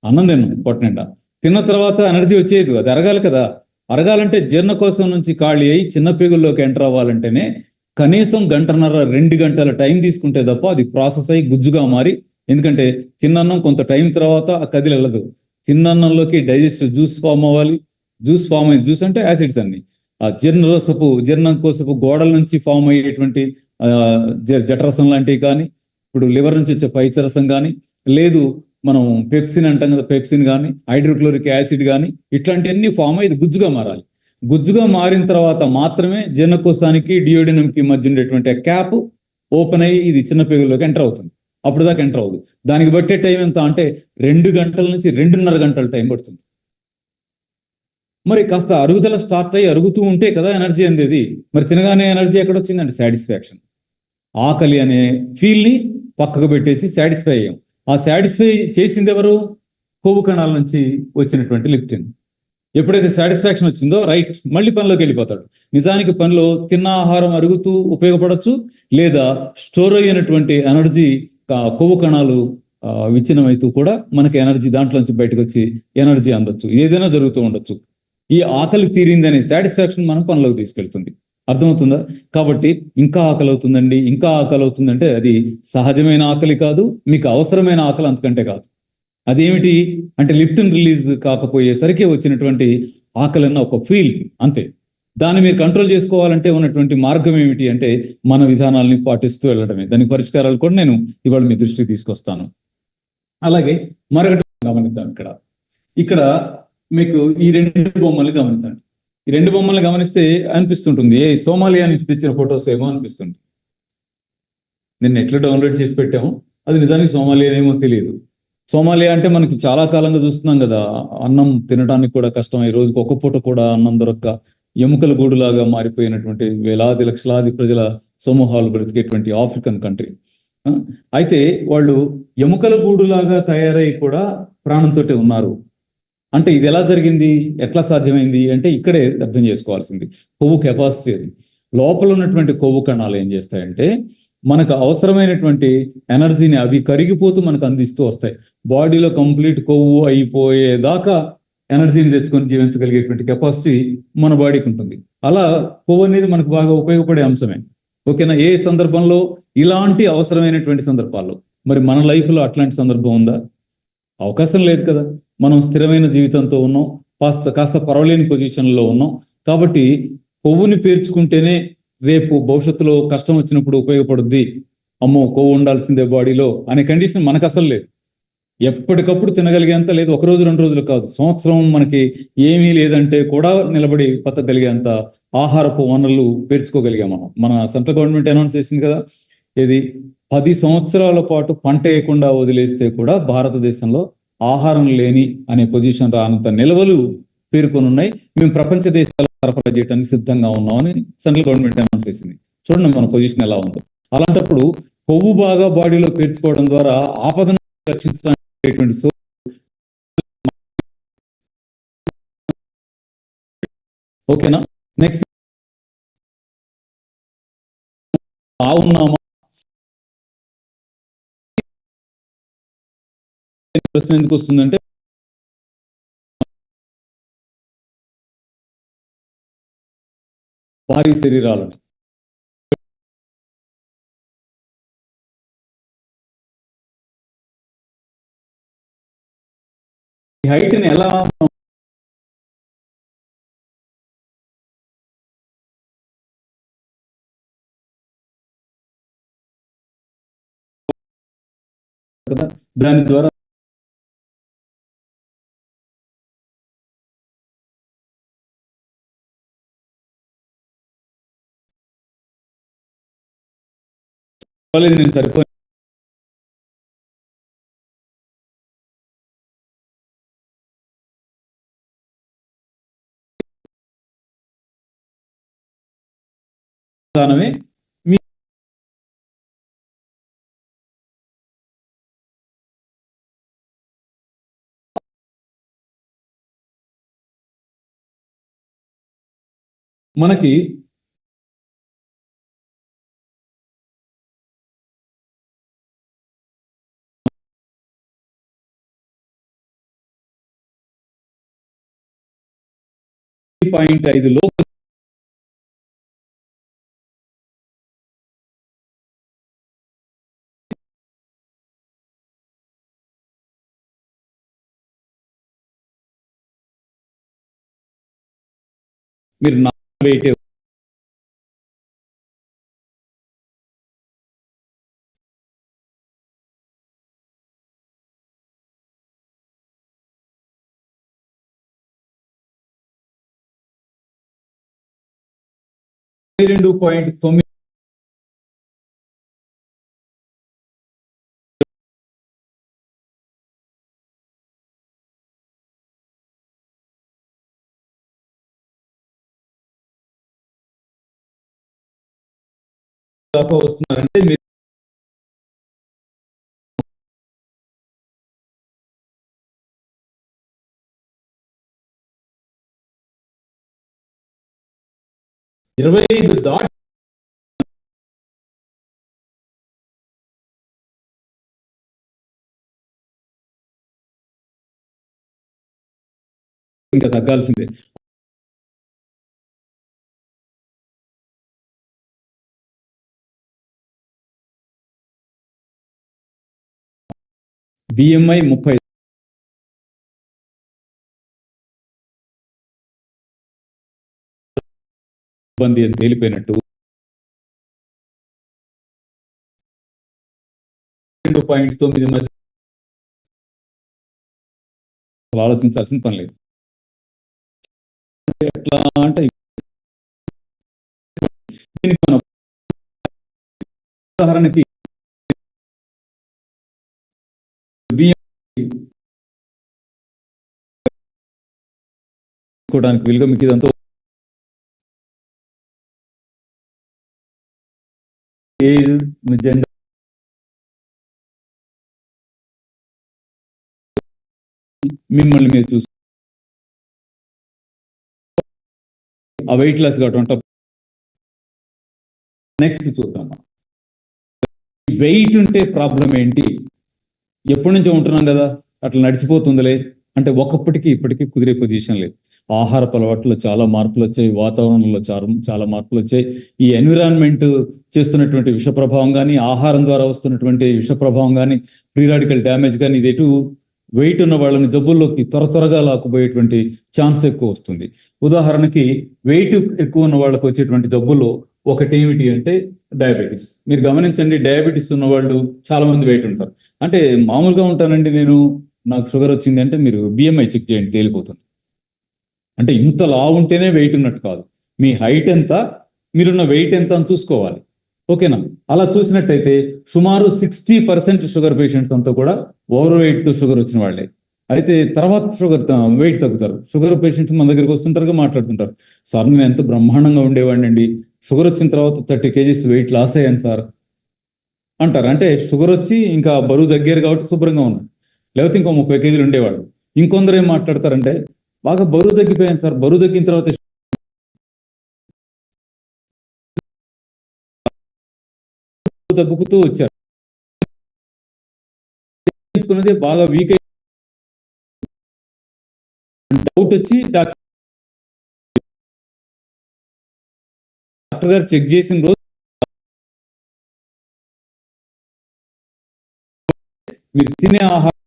అన్నం తిన్నాం పొట్ట నిండా, తిన్న తర్వాత ఎనర్జీ వచ్చేది, అది అరగాలి కదా. అరగాలంటే జీర్ణకోశం నుంచి ఖాళీ అయ్యి చిన్న పేగుల్లోకి ఎంటర్ అవ్వాలంటేనే కనీసం 1.5-2 గంటల టైం తీసుకుంటే తప్ప అది ప్రాసెస్ అయ్యి గుజ్జుగా మారి, ఎందుకంటే తిన్నన్నం కొంత టైం తర్వాత ఆ కదిలి వెళ్ళదు. తిన్నన్నంలోకి డైజెస్టివ్ జ్యూస్ ఫామ్ అవ్వాలి. జ్యూస్ అంటే యాసిడ్స్ అన్ని ఆ జీర్ణకోశపు గోడల నుంచి ఫామ్ అయ్యేటువంటి జఠరసం లాంటివి కానీ, ఇప్పుడు లివర్ నుంచి వచ్చే పైచరసం కానీ, లేదు మనం పెప్సిన్ అంటాం కదా, పెప్సిన్ కానీ, హైడ్రోక్లోరిక్ యాసిడ్ కానీ, ఇట్లాంటివన్నీ ఫామ్ అయ్యి గుజ్జుగా మారాలి. గుజ్జుగా మారిన తర్వాత మాత్రమే జీర్ణకోశానికి డియోడినంకి మధ్య ఉండేటువంటి క్యాప్ ఓపెన్ అయ్యి ఇది చిన్న పేగుల్లోకి ఎంటర్ అవుతుంది. అప్పుడు దాకా ఎంటర్ అవ్వదు. దానికి బట్టే టైం ఎంత అంటే 2 గంటల నుంచి 2.5 గంటల టైం పడుతుంది. మరి కాస్త అరుగుదల స్టార్ట్ అయ్యి అరుగుతూ ఉంటే కదా ఎనర్జీ అందేది. మరి తినగానే ఎనర్జీ ఎక్కడ వచ్చిందంటే సాటిస్ఫాక్షన్. ఆకలి అనే ఫీల్ని పక్కకు పెట్టేసి సాటిస్ఫై అయ్యాం. ఆ సాటిస్ఫై చేసింది ఎవరు? కొవ్వు కణాల నుంచి వచ్చినటువంటి లిప్టిన్. ఎప్పుడైతే సాటిస్ఫాక్షన్ వచ్చిందో రైట్ మళ్ళీ పనిలోకి వెళ్ళిపోతాడు. నిజానికి పనిలో తిన్న ఆహారం అరుగుతూ ఉపయోగపడవచ్చు, లేదా స్టోర్ అయినటువంటి ఎనర్జీ కొవ్వు కణాలు విచ్ఛిన్నమైతూ కూడా మనకి ఎనర్జీ దాంట్లోంచి బయటకు వచ్చి ఎనర్జీ అందొచ్చు. ఏదైనా జరుగుతూ ఉండొచ్చు. ఈ ఆకలి తీరిందనే సాటిస్ఫాక్షన్ మనం పనిలోకి తీసుకెళ్తుంది. అర్థమవుతుందా? కాబట్టి ఇంకా ఆకలి అవుతుందంటే అది సహజమైన ఆకలి కాదు, మీకు అవసరమైన ఆకలి అంతకంటే కాదు. అదేమిటి అంటే లిప్టిన్ రిలీజ్ కాకపోయేసరికి వచ్చినటువంటి ఆకలి అన్న ఒక ఫీల్, అంతే. దాన్ని మీరు కంట్రోల్ చేసుకోవాలంటే ఉన్నటువంటి మార్గం ఏమిటి అంటే మన విధానాలని పాటిస్తూ వెళ్ళడమే. దానికి పరిష్కారాలు కూడా నేను ఇవాళ మీ దృష్టికి తీసుకొస్తాను. అలాగే మరొకటి గమనిద్దాం. ఇక్కడ మీకు ఈ 2 బొమ్మలు గమనించండి. ఈ రెండు బొమ్మల్ని గమనిస్తే అనిపిస్తుంటుంది ఏ సోమాలియా నుంచి తెచ్చిన ఫొటోస్ ఏమో అనిపిస్తుంది. నేను నెట్లో డౌన్లోడ్ చేసి పెట్టాము, అది నిజానికి సోమాలియా ఏమో తెలియదు. సోమాలియా అంటే మనకి చాలా కాలంగా చూస్తున్నాం కదా, అన్నం తినడానికి కూడా కష్టం, ఈ రోజుకి ఒక పూట కూడా అన్నం దొరక్క ఎముకల గూడులాగా మారిపోయినటువంటి వేలాది లక్షలాది ప్రజల సమూహాలు బ్రతికేటువంటి ఆఫ్రికన్ కంట్రీ. అయితే వాళ్ళు ఎముకల గూడులాగా తయారై కూడా ప్రాణంతో ఉన్నారు. అంటే ఇది ఎలా జరిగింది, ఎట్లా సాధ్యమైంది అంటే ఇక్కడే అర్థం చేసుకోవాల్సింది. కొవ్వు కెపాసిటీ అది. లోపల ఉన్నటువంటి కొవ్వు కణాలు ఏం చేస్తాయంటే మనకు అవసరమైనటువంటి ఎనర్జీని అవి కరిగిపోతూ మనకు అందిస్తూ వస్తాయి. బాడీలో కంప్లీట్ కొవ్వు అయిపోయేదాకా ఎనర్జీని తెచ్చుకొని జీవించగలిగేటువంటి కెపాసిటీ మన బాడీకి ఉంటుంది. అలా కొవ్వు అనేది మనకు బాగా ఉపయోగపడే అంశమే. ఓకేనా? ఏ సందర్భంలో ఇలాంటి అవసరమైనటువంటి సందర్భాల్లో, మరి మన లైఫ్లో అట్లాంటి సందర్భం ఉందా? అవకాశం లేదు కదా. మనం స్థిరమైన జీవితంతో ఉన్నాం, కాస్త పర్వాలేని పొజిషన్లో ఉన్నాం. కాబట్టి కొవ్వుని పేర్చుకుంటేనే రేపు భవిష్యత్తులో కష్టం వచ్చినప్పుడు ఉపయోగపడుద్ది, అమ్మో కొవ్వు ఉండాల్సిందే బాడీలో అనే కండిషన్ మనకు అసలు లేదు. ఎప్పటికప్పుడు తినగలిగేంత లేదు, ఒక రోజు 2 రోజులు కాదు, సంవత్సరం మనకి ఏమీ లేదంటే కూడా నిలబడి బతకగలిగేంత ఆహారపు వనరులు పేర్చుకోగలిగాం మనం. మన సెంట్రల్ గవర్నమెంట్ అనౌన్స్ చేసింది కదా, ఇది 10 సంవత్సరాల పాటు పంట వేయకుండా వదిలేస్తే కూడా భారతదేశంలో ఆహారం లేని అనే పొజిషన్ రానంత నిల్వలు పేర్కొని ఉన్నాయి. మేము ప్రపంచ దేశాలు సరఫరా చేయడానికి సిద్ధంగా ఉన్నామని సెంట్రల్ గవర్నమెంట్ అనౌన్స్ చేసింది. చూడండి మన పొజిషన్ ఎలా ఉందో. అలాంటప్పుడు కొవ్వు బాగా బాడీలో పేర్చుకోవడం ద్వారా ఆపదను రక్షించడానికి ఓకేనా. నెక్స్ట్ బాగున్నామా ప్రశ్న ఎందుకు వస్తుందంటే భారీ శరీరాలని హైట్ ని ఎలా దాని ద్వారా నేను సరిపోయి విధానమే మనకి పాయింట్ 5 లో మీరు నా వెయిట్ రెండు పాయింట్ 9 దాకా వస్తున్నారంటే మీరు ఇరవై ఐదు దాటి ఇంకా తగ్గాల్సిందే. బిఎంఐ 30 ఇబ్బంది అని తేలిపోయినట్టు 2.9 మధ్య ఆలోచించాల్సిన పని లేదు. ఎట్లా అంటే దీనికి మనం ఉదాహరణకి బియ్యం తీసుకోవడానికి వీలుగా మీకు ఇదంతా ఏజ్, జెండర్, మిమ్మల్ని మీరు చూసు ఆ వెయిట్ లాస్ కావటం. నెక్స్ట్ చూద్దాం, వెయిట్ ఉంటే ప్రాబ్లం ఏంటి, ఎప్పటి నుంచో ఉంటున్నాం కదా అట్లా నడిచిపోతుందిలే అంటే ఒకప్పటికి ఇప్పటికీ కుదిరే పొజిషన్ లేదు. ఆహారపు అలవాట్లో చాలా మార్పులు వచ్చాయి, వాతావరణంలో చాలా మార్పులు వచ్చాయి. ఈ ఎన్విరాన్మెంట్ చేస్తున్నటువంటి విష ప్రభావం కానీ, ఆహారం ద్వారా వస్తున్నటువంటి విష ప్రభావం కానీ, ఫ్రీ రాడికల్ డ్యామేజ్ కానీ, ఇది ఎటు వెయిట్ ఉన్న వాళ్ళని జబ్బుల్లోకి త్వరగా లాక్కుపోయేటువంటి ఛాన్స్ ఎక్కువ వస్తుంది. ఉదాహరణకి వెయిట్ ఎక్కువ ఉన్న వాళ్ళకి వచ్చేటువంటి జబ్బుల్లో ఒకటి ఏమిటి అంటే డయాబెటీస్. మీరు గమనించండి, డయాబెటీస్ ఉన్న వాళ్ళు చాలా మంది వెయిట్ ఉంటారు. అంటే మామూలుగా ఉంటానండి నేను, నాకు షుగర్ వచ్చింది అంటే మీరు బిఎంఐ చెక్ చేయండి, తేలిపోతుంది. అంటే ఇంత లావు ఉంటేనే వెయిట్ ఉన్నట్టు కాదు, మీ హైట్ ఎంత, మీరున్న వెయిట్ ఎంత అని చూసుకోవాలి. ఓకేనా? అలా చూసినట్టయితే సుమారు 60% షుగర్ పేషెంట్స్ అంతా కూడా ఓవర్ వెయిట్ షుగర్ వచ్చిన వాళ్ళే. అయితే తర్వాత వెయిట్ తగ్గుతారు. షుగర్ పేషెంట్స్ మన దగ్గరికి వస్తుంటారుగా, మాట్లాడుతుంటారు, సార్ నేను ఎంత బ్రహ్మాండంగా ఉండేవాడిని అండి, షుగర్ వచ్చిన తర్వాత 30 kgs వెయిట్ లాస్ అయ్యాను సార్ అంటారు. అంటే షుగర్ వచ్చి ఇంకా బరువు తగ్గారు కాబట్టి శుభ్రంగా ఉన్నారు, లేకపోతే ఇంకో 30 kgs ఉండేవాళ్ళు. ఇంకొందరు ఏం మాట్లాడతారంటే బాగా బరువు తగ్గిపోయాను సార్, బరువు తగ్గిన తర్వాత తగ్గుతూ వచ్చారు, బాగా వీక్ అయి డౌట్ వచ్చి డాక్టర్ గారు చెక్ చేసిన రోజు మీరు తినే ఆహారం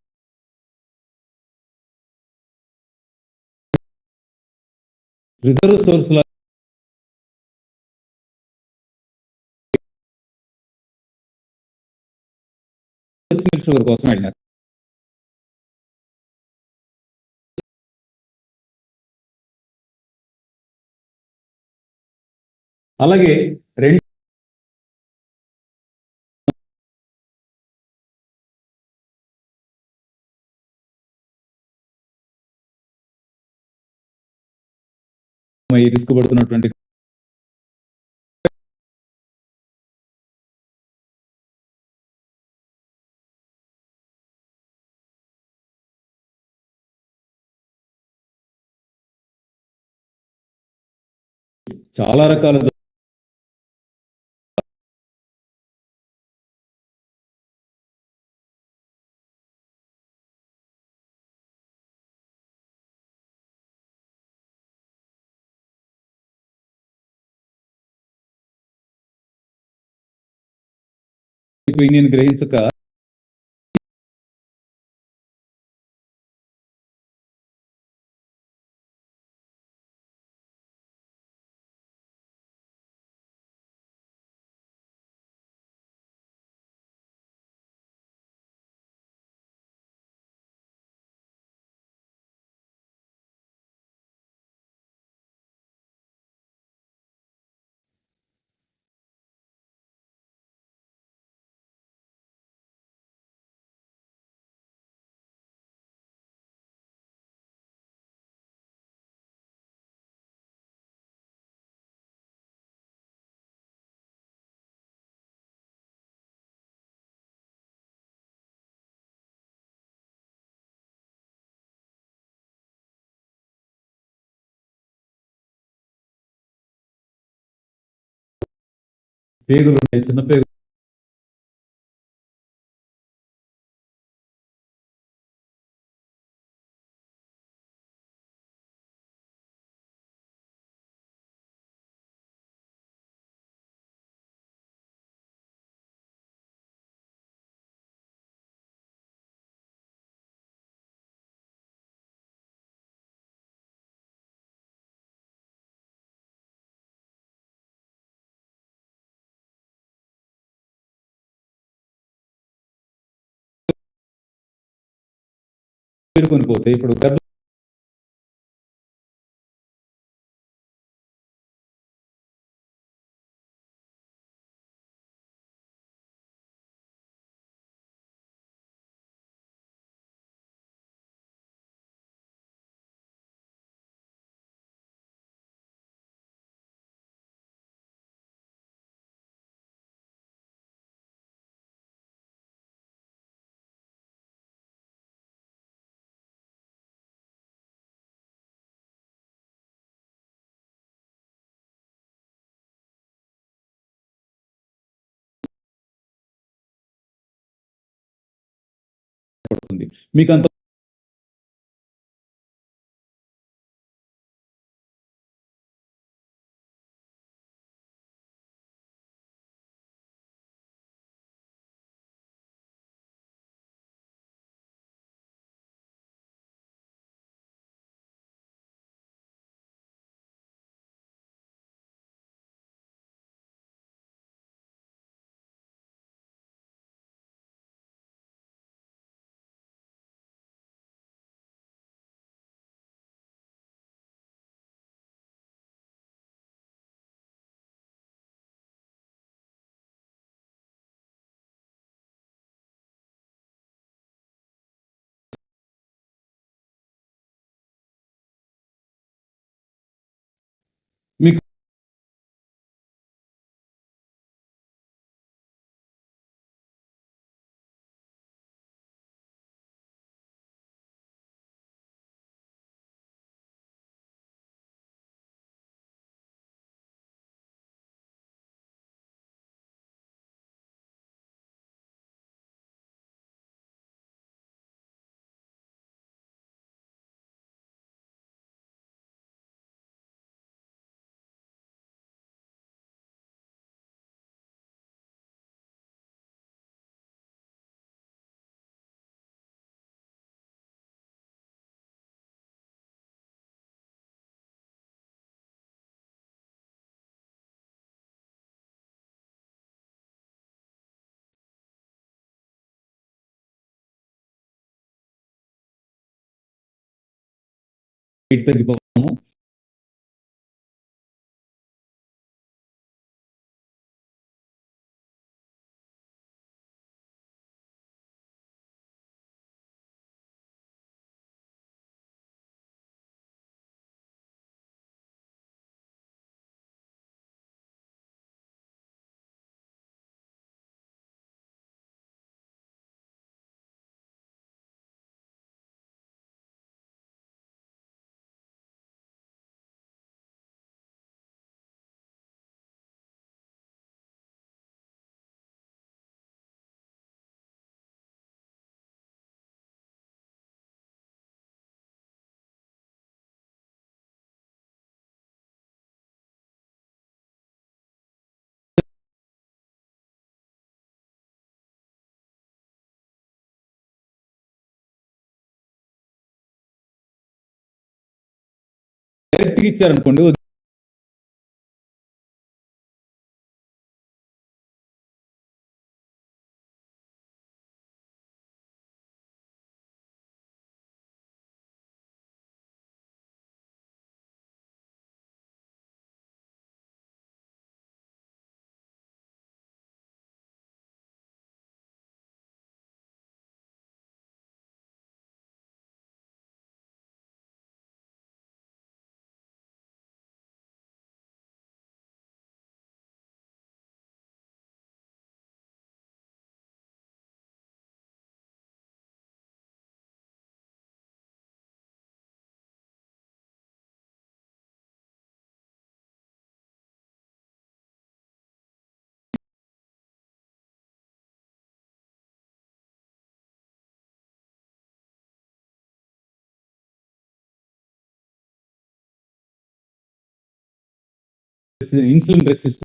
రిజర్వ్ సోర్స్ లా షుగర్ కోసం వెళ్ళారు. అలాగే రెండు రిస్క్ పడుతున్నటువంటి చాలా రకాల నేను గ్రహించక పేగులు ఉన్నాయి, చిన్న పేగులు పేరుకొని పోతాయి. ఇప్పుడు మీకు అంత మీకు వెయిట్ తగ్గిపోతాము. డైరెక్ట్గా ఇచ్చారనుకోండి insulin resistance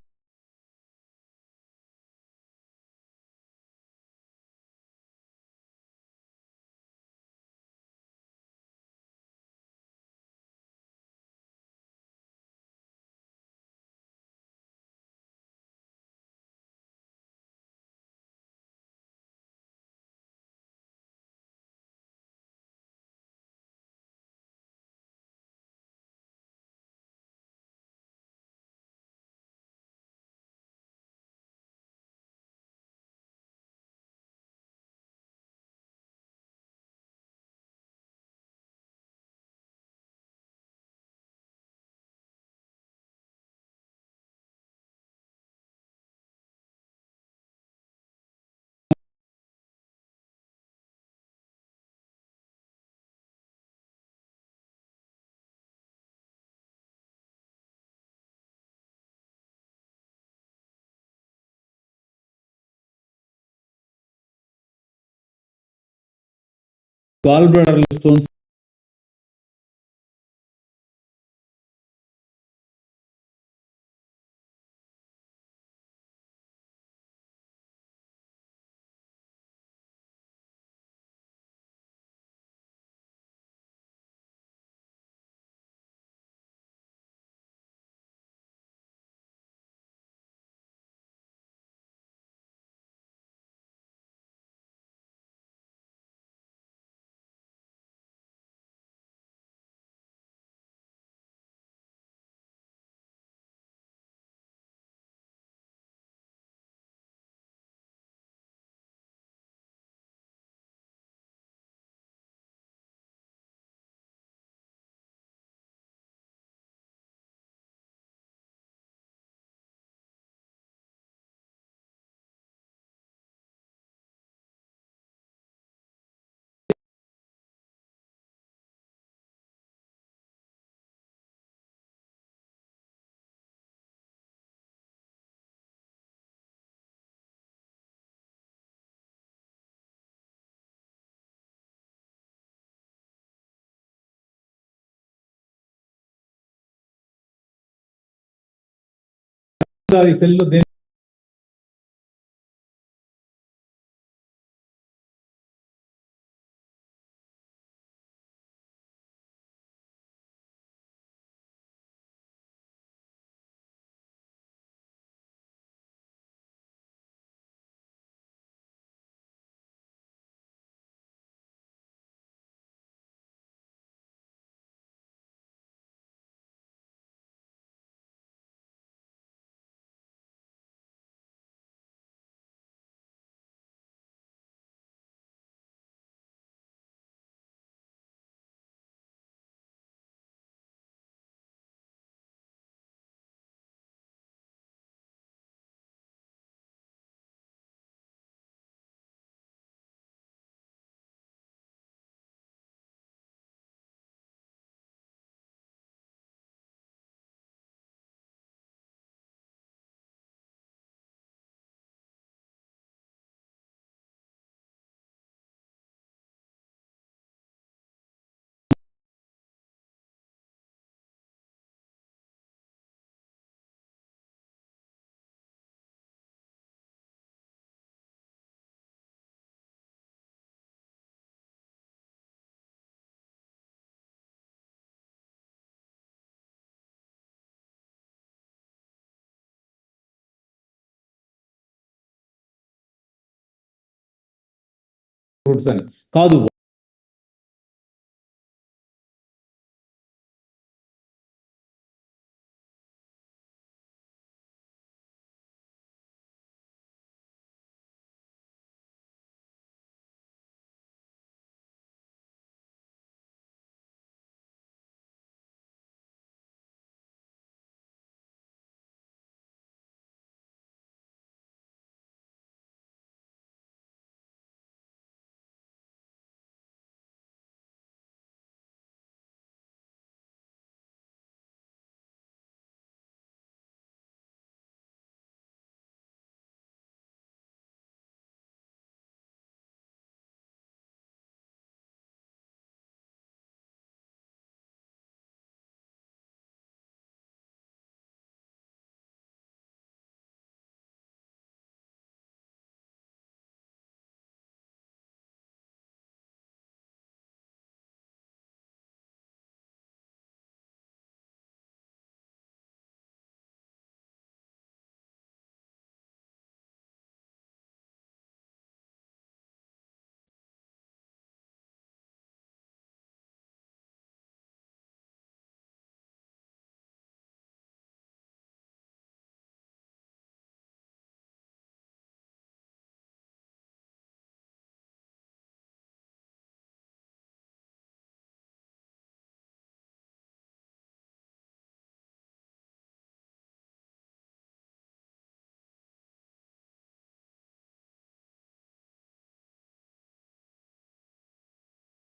gall bladder stones ఈ సెల్లో దేని రూట్స్ అని కాదు.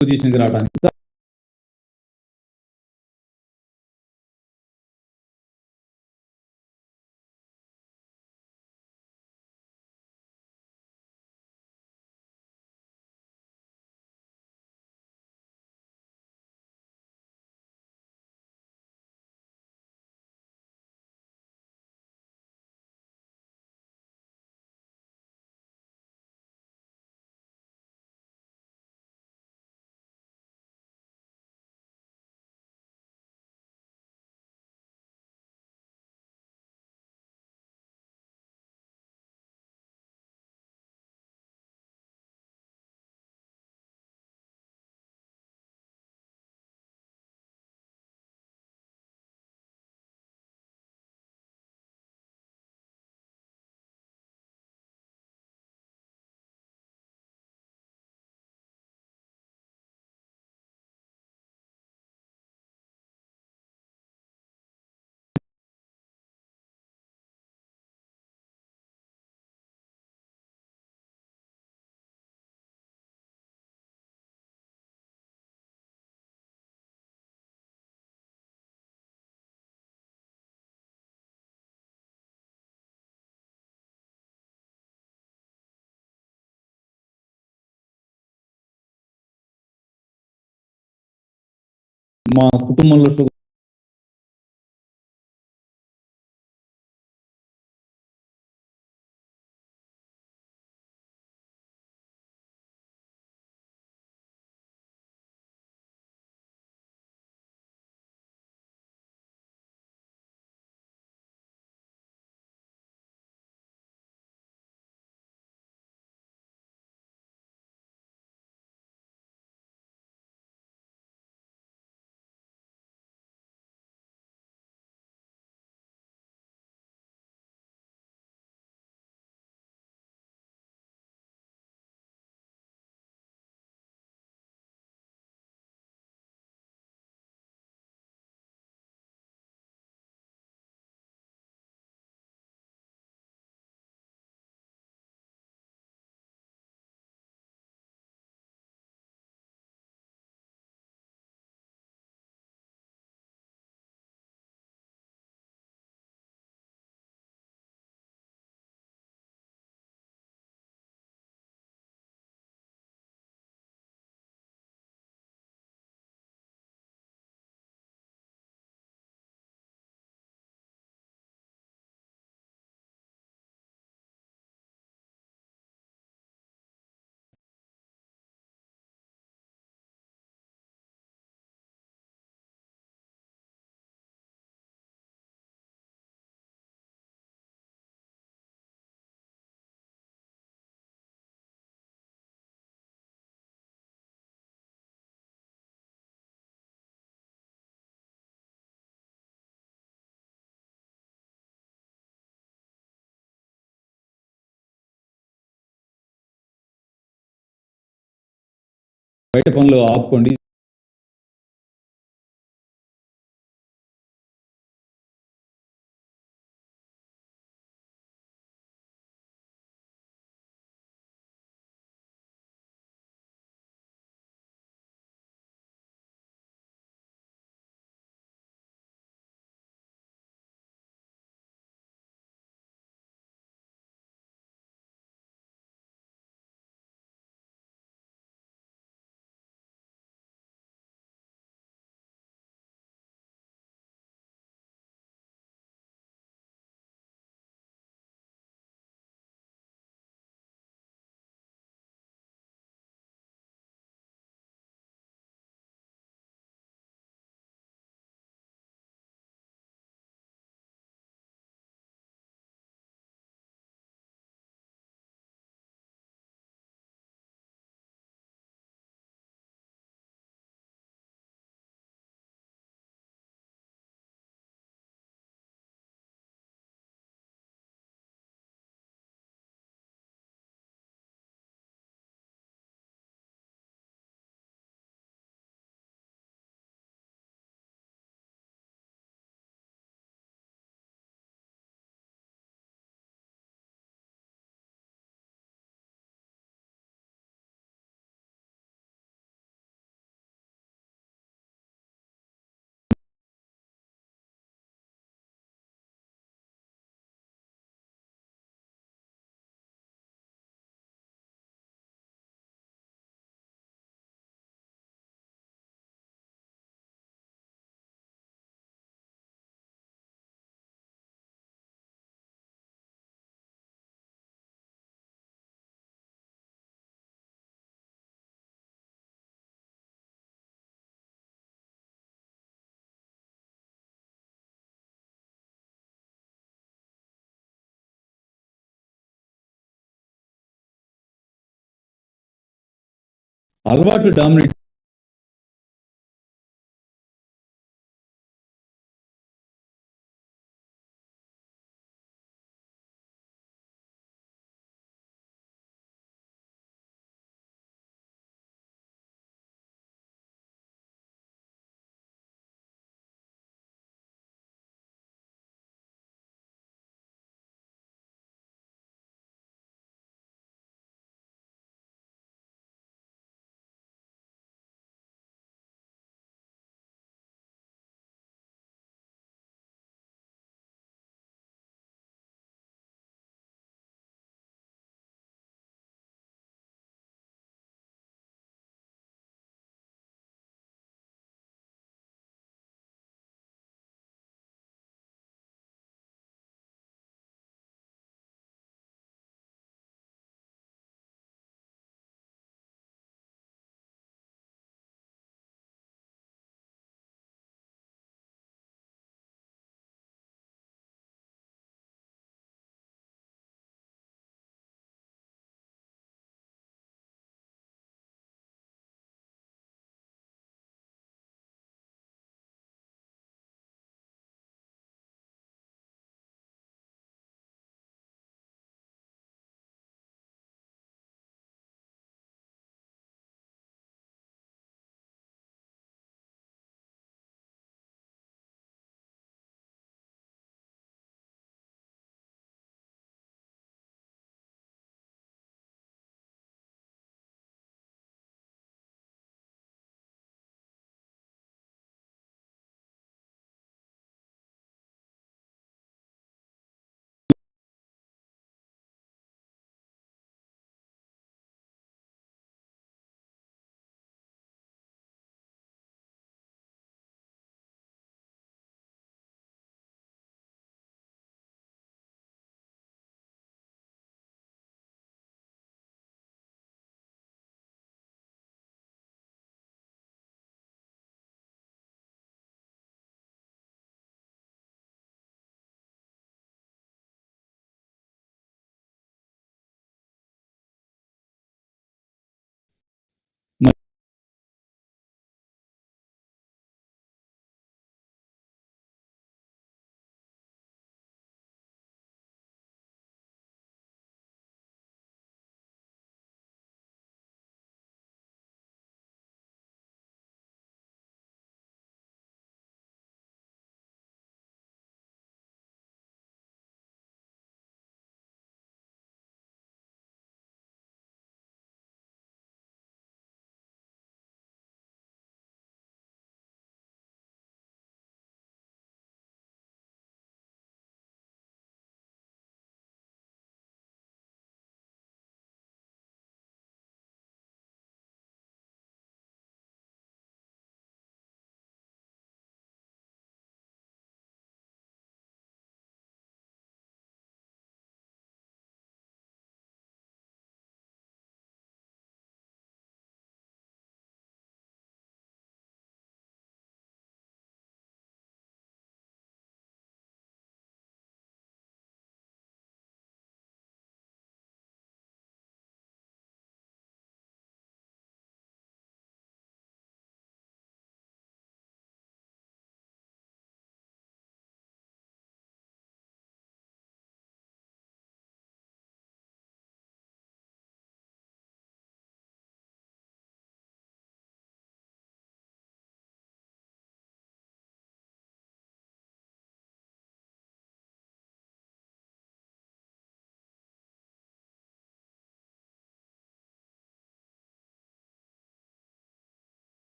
పొజిషన్కి రావడానికి మా కుటుంబంలో షుగర్ బయట పనులు ఆపుకోండి. అలవాటు డామినేట్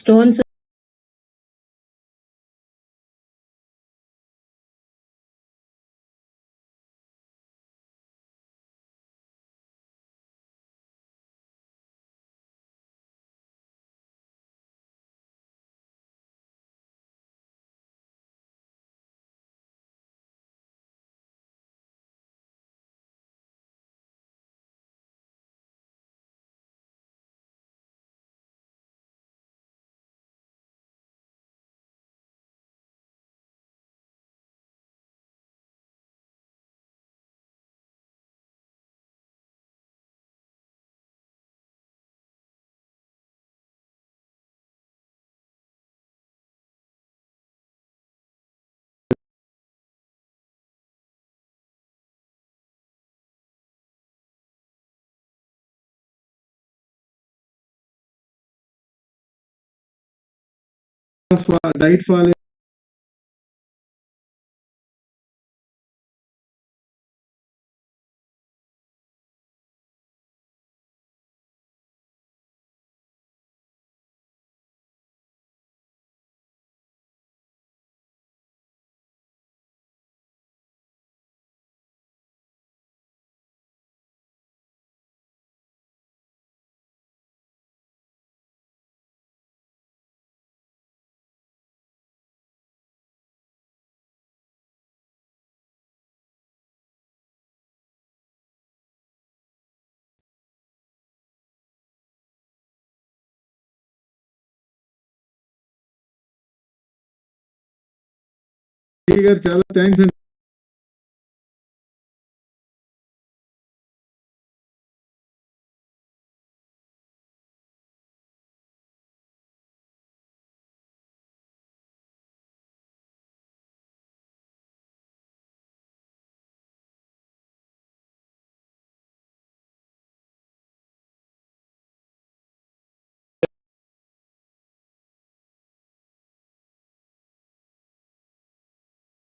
స్టోన్స్ డైట్ ఫాలో గారు చాలా థ్యాంక్స్ అండి.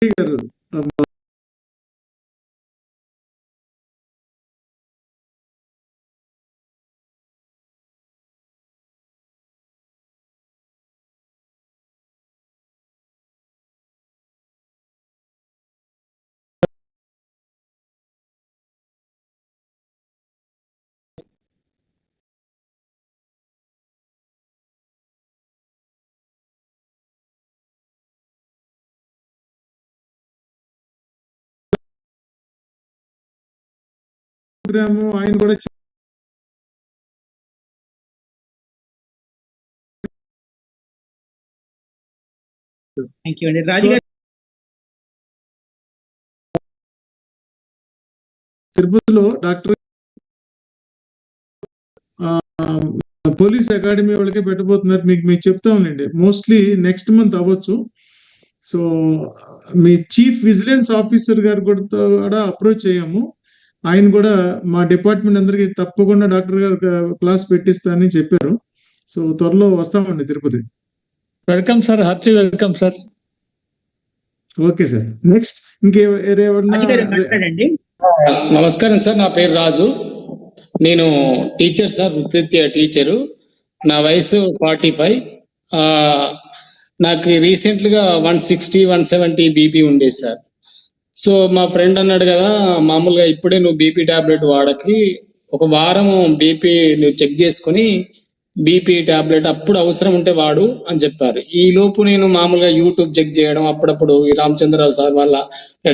గారు ప్రోగ్రాము ఆయన కూడా థ్యాంక్ యూ అండి. రాజు గారు తిరుపతిలో డాక్టర్ పోలీస్ అకాడమీ వాళ్ళకే పెట్టబోతున్నారు. మీకు చెప్తా ఉండండి, మోస్ట్లీ నెక్స్ట్ మంత్ అవ్వచ్చు. సో మీ చీఫ్ విజిలెన్స్ ఆఫీసర్ గారు కూడా అప్రోచ్ అయ్యాము. ఆయన కూడా మా డిపార్ట్మెంట్ అందరికి తప్పకుండా డాక్టర్ గారు క్లాస్ పెట్టిస్తానని చెప్పారు. సో త్వరలో వస్తామండి Tirupati. Welcome sir, hearty welcome sir. Okay sir. Next Raju గారు మాట్లాడండి. నమస్కారం సార్, నా పేరు రాజు. నేను టీచర్ సార్, వృత్తిరీత్యా టీచరు. నా వయసు 45. నాకు రీసెంట్గా 160, 170 బీపీ ఉండేది సార్. సో మా ఫ్రెండ్ అన్నాడు కదా, మామూలుగా ఇప్పుడే నువ్వు బీపీ టాబ్లెట్ వాడకి, ఒక వారం బీపీ నువ్వు చెక్ చేసుకుని బీపీ టాబ్లెట్ అప్పుడు అవసరం ఉంటే వాడు అని చెప్పారు. ఈ లోపు నేను మామూలుగా యూట్యూబ్ చెక్ చేయడం, అప్పుడప్పుడు ఈ రామచంద్రరావు సార్ వల్ల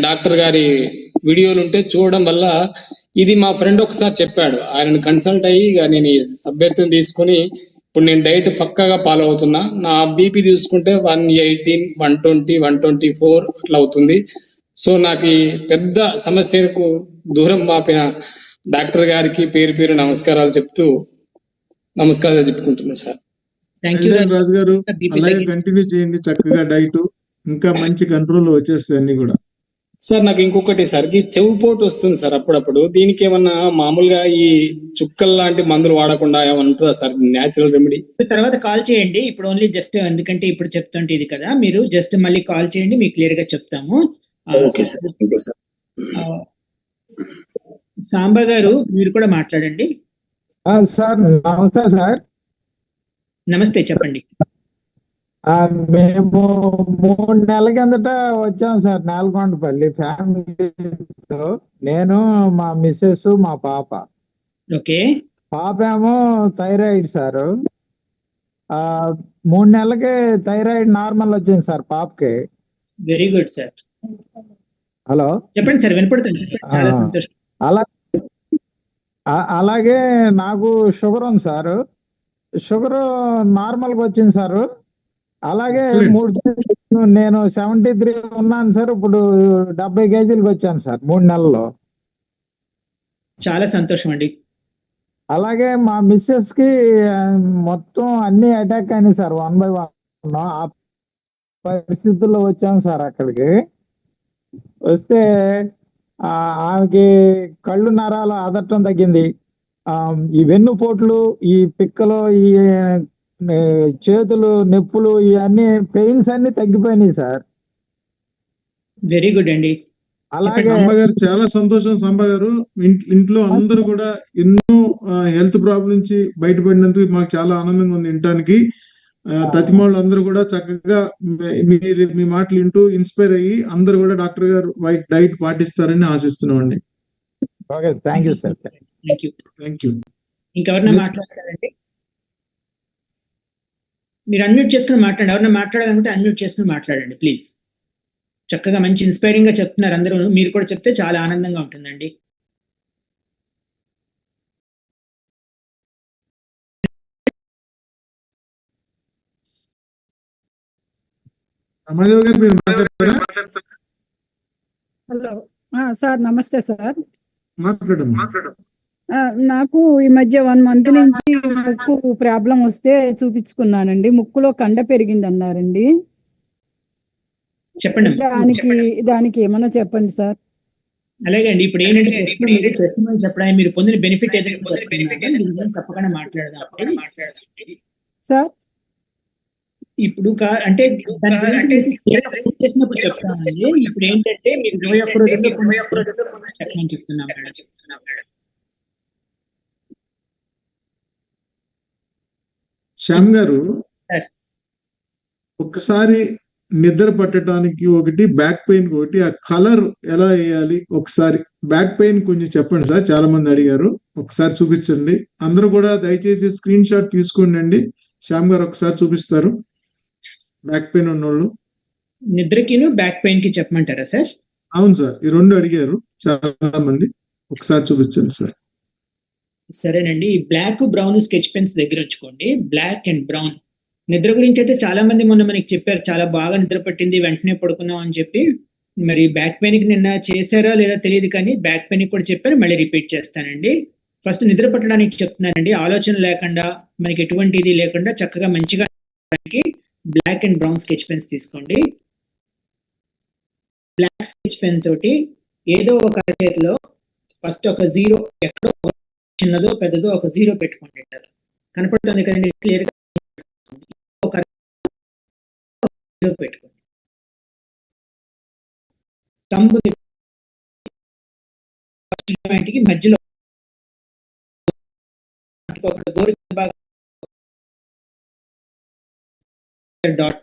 డాక్టర్ గారి వీడియోలు ఉంటే చూడడం వల్ల ఇది మా ఫ్రెండ్ ఒకసారి చెప్పాడు. ఆయనను కన్సల్ట్ అయ్యి ఇక నేను ఈ సభ్యత్వం తీసుకుని ఇప్పుడు నేను డైట్ పక్కాగా ఫాలో అవుతున్నా. నా బీపీ చూసుకుంటే 118, 120, 124 అట్లా అవుతుంది. సో నాకు ఈ పెద్ద సమస్యకు దూరం మాపిన డాక్టర్ గారికి పేరు పేరు నమస్కారాలు చెప్పుకుంటున్నాను సార్. థ్యాంక్ యూ రాజు గారు. అలాగే కంటిన్యూ చేయండి చక్కగా డైట్, ఇంకా మంచి కంట్రోల్ వచ్చేస్తాయి అన్ని కూడా. సార్ నాకు ఇంకొకటి సార్, చెవుపోటు వస్తుంది సార్ అప్పుడప్పుడు. దీనికి ఏమన్నా మామూలుగా ఈ చుక్కలు లాంటి మందులు వాడకుండా ఏమన్నా ఉంటుందా సార్, న్యాచురల్ రెమెడీ? తర్వాత కాల్ చేయండి. ఇప్పుడు ఓన్లీ జస్ట్ ఎందుకంటే ఇప్పుడు చెప్తుంటే ఇది కదా, మీరు జస్ట్ మళ్ళీ కాల్ చేయండి, మీకు క్లియర్ గా చెప్తాము. Okay sir, okay sir. Samba గారు మీరు కూడా మాట్లాడండి. సార్ నమస్తే సార్. నమస్తే, చెప్పండి. మేము 3 నెలల కిందట వచ్చాం సార్ నేలకొండపల్లి ఫ్యామిలీతో. నేను, మా మిస్సెస్, మా పాప. ఓకే. పాప ఏమో థైరాయిడ్ సార్. 3 నెలలకి థైరాయిడ్ నార్మల్ వచ్చింది సార్ పాపకి. Very good sir. హలో, చెప్పండి సార్, వినపడుతుంది. చెప్పండి, చాలా సంతోషం. అలాగే నాకు షుగర్ ఉంది సార్. షుగర్ నార్మల్గా వచ్చింది సార్. అలాగే 3 నేను 73 ఉన్నాను సార్. ఇప్పుడు 70 కేజీలకు వచ్చాను సార్ 3 నెలల్లో. చాలా సంతోషం అండి. అలాగే మా మిస్సెస్ కి మొత్తం అన్ని అటాక్ అయినాయి సార్, 1 by 1. ఆ పరిస్థితుల్లో వచ్చాం సార్ అక్కడికి. వస్తే ఆమెకి కళ్ళు నరాలు అదట్టం తగ్గింది. ఈ వెన్నుపోట్లు, ఈ పిక్కలు, ఈ చేతులు నొప్పులు, ఇవన్నీ పెయిన్స్ అన్ని తగ్గిపోయినాయి సార్. వెరీ గుడ్ అండి. అలాగే గారు చాలా సంతోషం. సాంబా గారు, ఇంట్లో అందరూ కూడా ఎన్నో హెల్త్ ప్రాబ్లం నుంచి బయటపడినందుకు మాకు చాలా ఆనందంగా ఉంది వినటానికి. తతిమాళ్ళు అందరూ కూడా చక్కగా మీ మాటలు వింటూ ఇన్స్పైర్ అయ్యి అందరూ కూడా డాక్టర్ గారు డైట్ పాటిస్తారని ఆశిస్తున్నామండి. Okay, thank you sir. Thank you. ఇంకెవరన్నా మాట్లాడారండి? మీరు అన్మ్యూట్ చేసుకుని మాట్లాడండి. ఎవరన్నా మాట్లాడాలనుకుంటే అన్మ్యూట్ చేసుకుని మాట్లాడండి ప్లీజ్. చక్కగా మంచి ఇన్స్పైరింగ్ గా చెప్తున్నారు అందరూ. మీరు కూడా చెప్తే చాలా ఆనందంగా ఉంటుందండి. అమ్మాదేవి గారు మీరు మాట్లాడతారా? హలో సార్, నమస్తే సార్. మాట్లాడమ్మా. నాకు ఈ మధ్య 1 month నుంచి ముక్కు ప్రాబ్లం వస్తే చూపించుకున్నానండి. ముక్కులో కండ పెరిగింది అన్నారండి. చెప్పండి. దానికి ఏమన్నా చెప్పండి సార్. అలాగే అండి. ఇప్పుడు ఏంటంటే టెస్టిమోనియల్ చెప్పడానికి మీరు పొందిన బెనిఫిట్ ఏదైనా తప్పకుండా మాట్లాడదాం సార్. ఇప్పుడు అంటే దాని గురించి చేసినప్పుడు చెప్తానండి. ఇప్పుడు ఏంటంటే మీరు 21 రోజుల్లో చెప్పమని చెప్తున్నాం మేడం. శ్యామ్ గారు, ఒకసారి నిద్ర పట్టడానికి ఒకటి, బ్యాక్ పెయిన్ ఒకటి, ఆ కలర్ ఎలా వేయాలి ఒకసారి బ్యాక్ పెయిన్ కొంచెం చెప్పండి సార్. చాలా మంది అడిగారు, ఒకసారి చూపించండి. అందరూ కూడా దయచేసి స్క్రీన్ షాట్ తీసుకోండి. శ్యామ్ గారు ఒకసారి చూపిస్తారు. బ్యాక్ పెయిన్ ఉన్నోళ్ళు నిద్రకిను బ్యాక్ పెయిన్ కి చెప్పమంటారా సార్? అవును సార్, ఈ 2 అడిగారు చాలా మంది. ఒకసారి చూపించండి సార్. సరేనండి. ఈ బ్లాక్ బ్రౌన్ స్కెచ్ పెన్స్ దగ్గర ఉంచుకోండి. Black and brown. నిద్ర గురించి అయితే చాలా మంది మొన్న మనకి చెప్పారు, చాలా బాగా నిద్ర పట్టింది, వెంటనే పడుకున్నాం అని చెప్పి. మరి బ్యాక్ పెయిన్ కి నిన్న చేశారా లేదా తెలియదు, కానీ బ్యాక్ పెయిన్ కూడా చెప్పారు. మళ్ళీ రిపీట్ చేస్తానండి. ఫస్ట్ నిద్ర పట్టడానికి చెప్తున్నానండి. ఆలోచన లేకుండా, మనకి ఎటువంటి ఇది లేకుండా చక్కగా మంచిగా black and brown sketch pens తీసుకోండి. బ్లాక్ స్కెచ్ పెన్ తోటి ఏదో ఒక చేతిలో ఫస్ట్ ఒక 0, ఎక్కడో చిన్నదో పెద్దదో ఒక 0 పెట్టుకోండి. కనపడుతుంది కదండి క్లియర్ గా. ఒక 0 పెట్టుకోండి. తంబు జాయింట్ కి మధ్యలో గోరు భాగం డాట్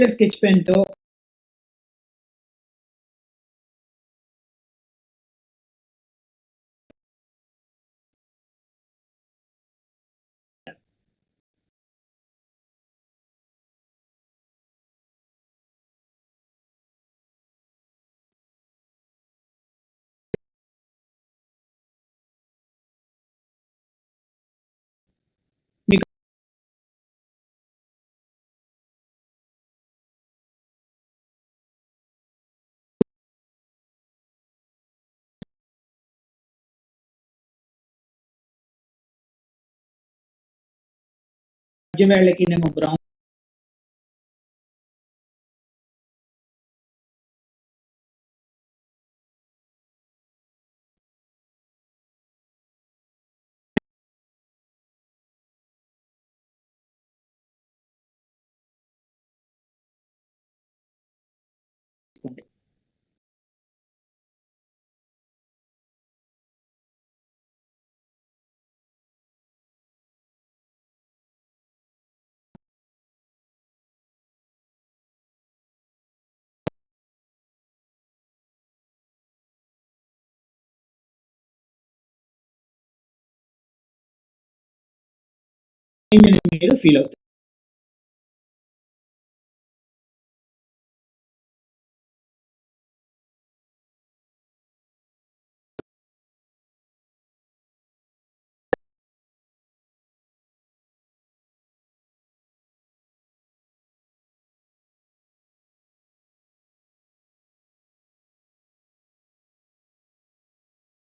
స్కెచ్ పెన్ తో మధ్య వేళ్ళకినేమో బ్రౌన్ మీరు ఫీల్ అవుతారు.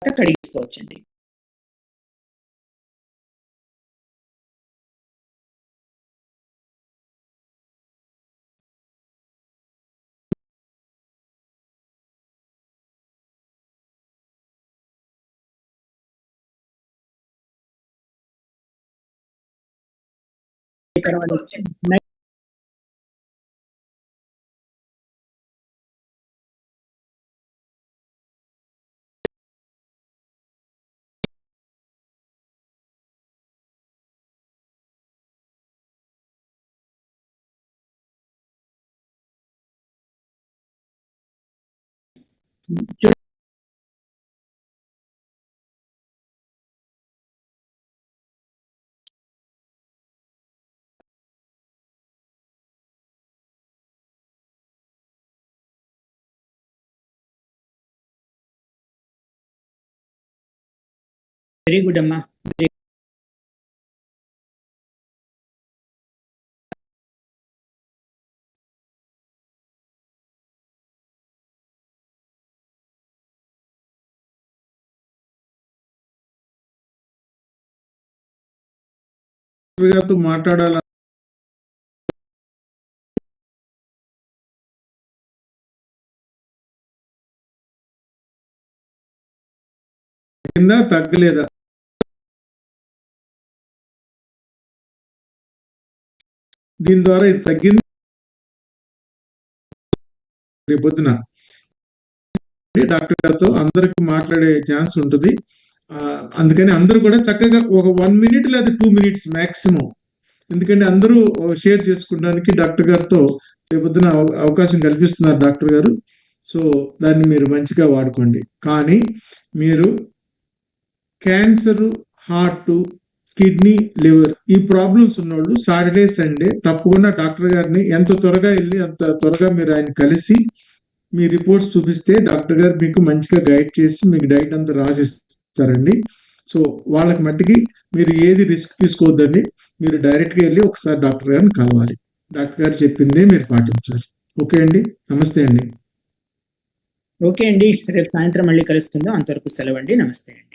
కడిగించుకోవచ్చండి. వెరీ గుడ్ అమ్మా. గారితో మాట్లాడాల కింద తగ్గలేదా? దీని ద్వారా ఇది తగ్గింది. రేపొద్దున డాక్టర్ గారితో అందరికి మాట్లాడే ఛాన్స్ ఉంటుంది. అందుకని అందరూ కూడా చక్కగా ఒక 1 minute లేదా 2 minutes మాక్సిమం, ఎందుకంటే అందరూ షేర్ చేసుకోవడానికి డాక్టర్ గారితో రేపొద్దున అవకాశం కల్పిస్తున్నారు డాక్టర్ గారు. సో దాన్ని మీరు మంచిగా వాడుకోండి. కానీ మీరు క్యాన్సర్, హార్ట్, కిడ్నీ, లివర్ ఈ ప్రాబ్లమ్స్ ఉన్నోళ్ళు సాటర్డే సండే తప్పకుండా డాక్టర్ గారిని ఎంత త్వరగా వెళ్ళి అంత త్వరగా మీరు ఆయన కలిసి మీ రిపోర్ట్స్ చూపిస్తే డాక్టర్ గారు మీకు మంచిగా గైడ్ చేసి మీకు డైట్ అంతా రాసిస్తారండి. సో వాళ్ళకి మట్టికి మీరు ఏది రిస్క్ తీసుకోవద్దండి. మీరు డైరెక్ట్గా వెళ్ళి ఒకసారి డాక్టర్ గారిని కలవాలి. డాక్టర్ గారు చెప్పిందే మీరు పాటించాలి. ఓకే అండి, నమస్తే అండి. ఓకే అండి, రేపు సాయంత్రం మళ్ళీ కలుస్తుందాం. అంతవరకు సెలవు అండి. నమస్తే అండి.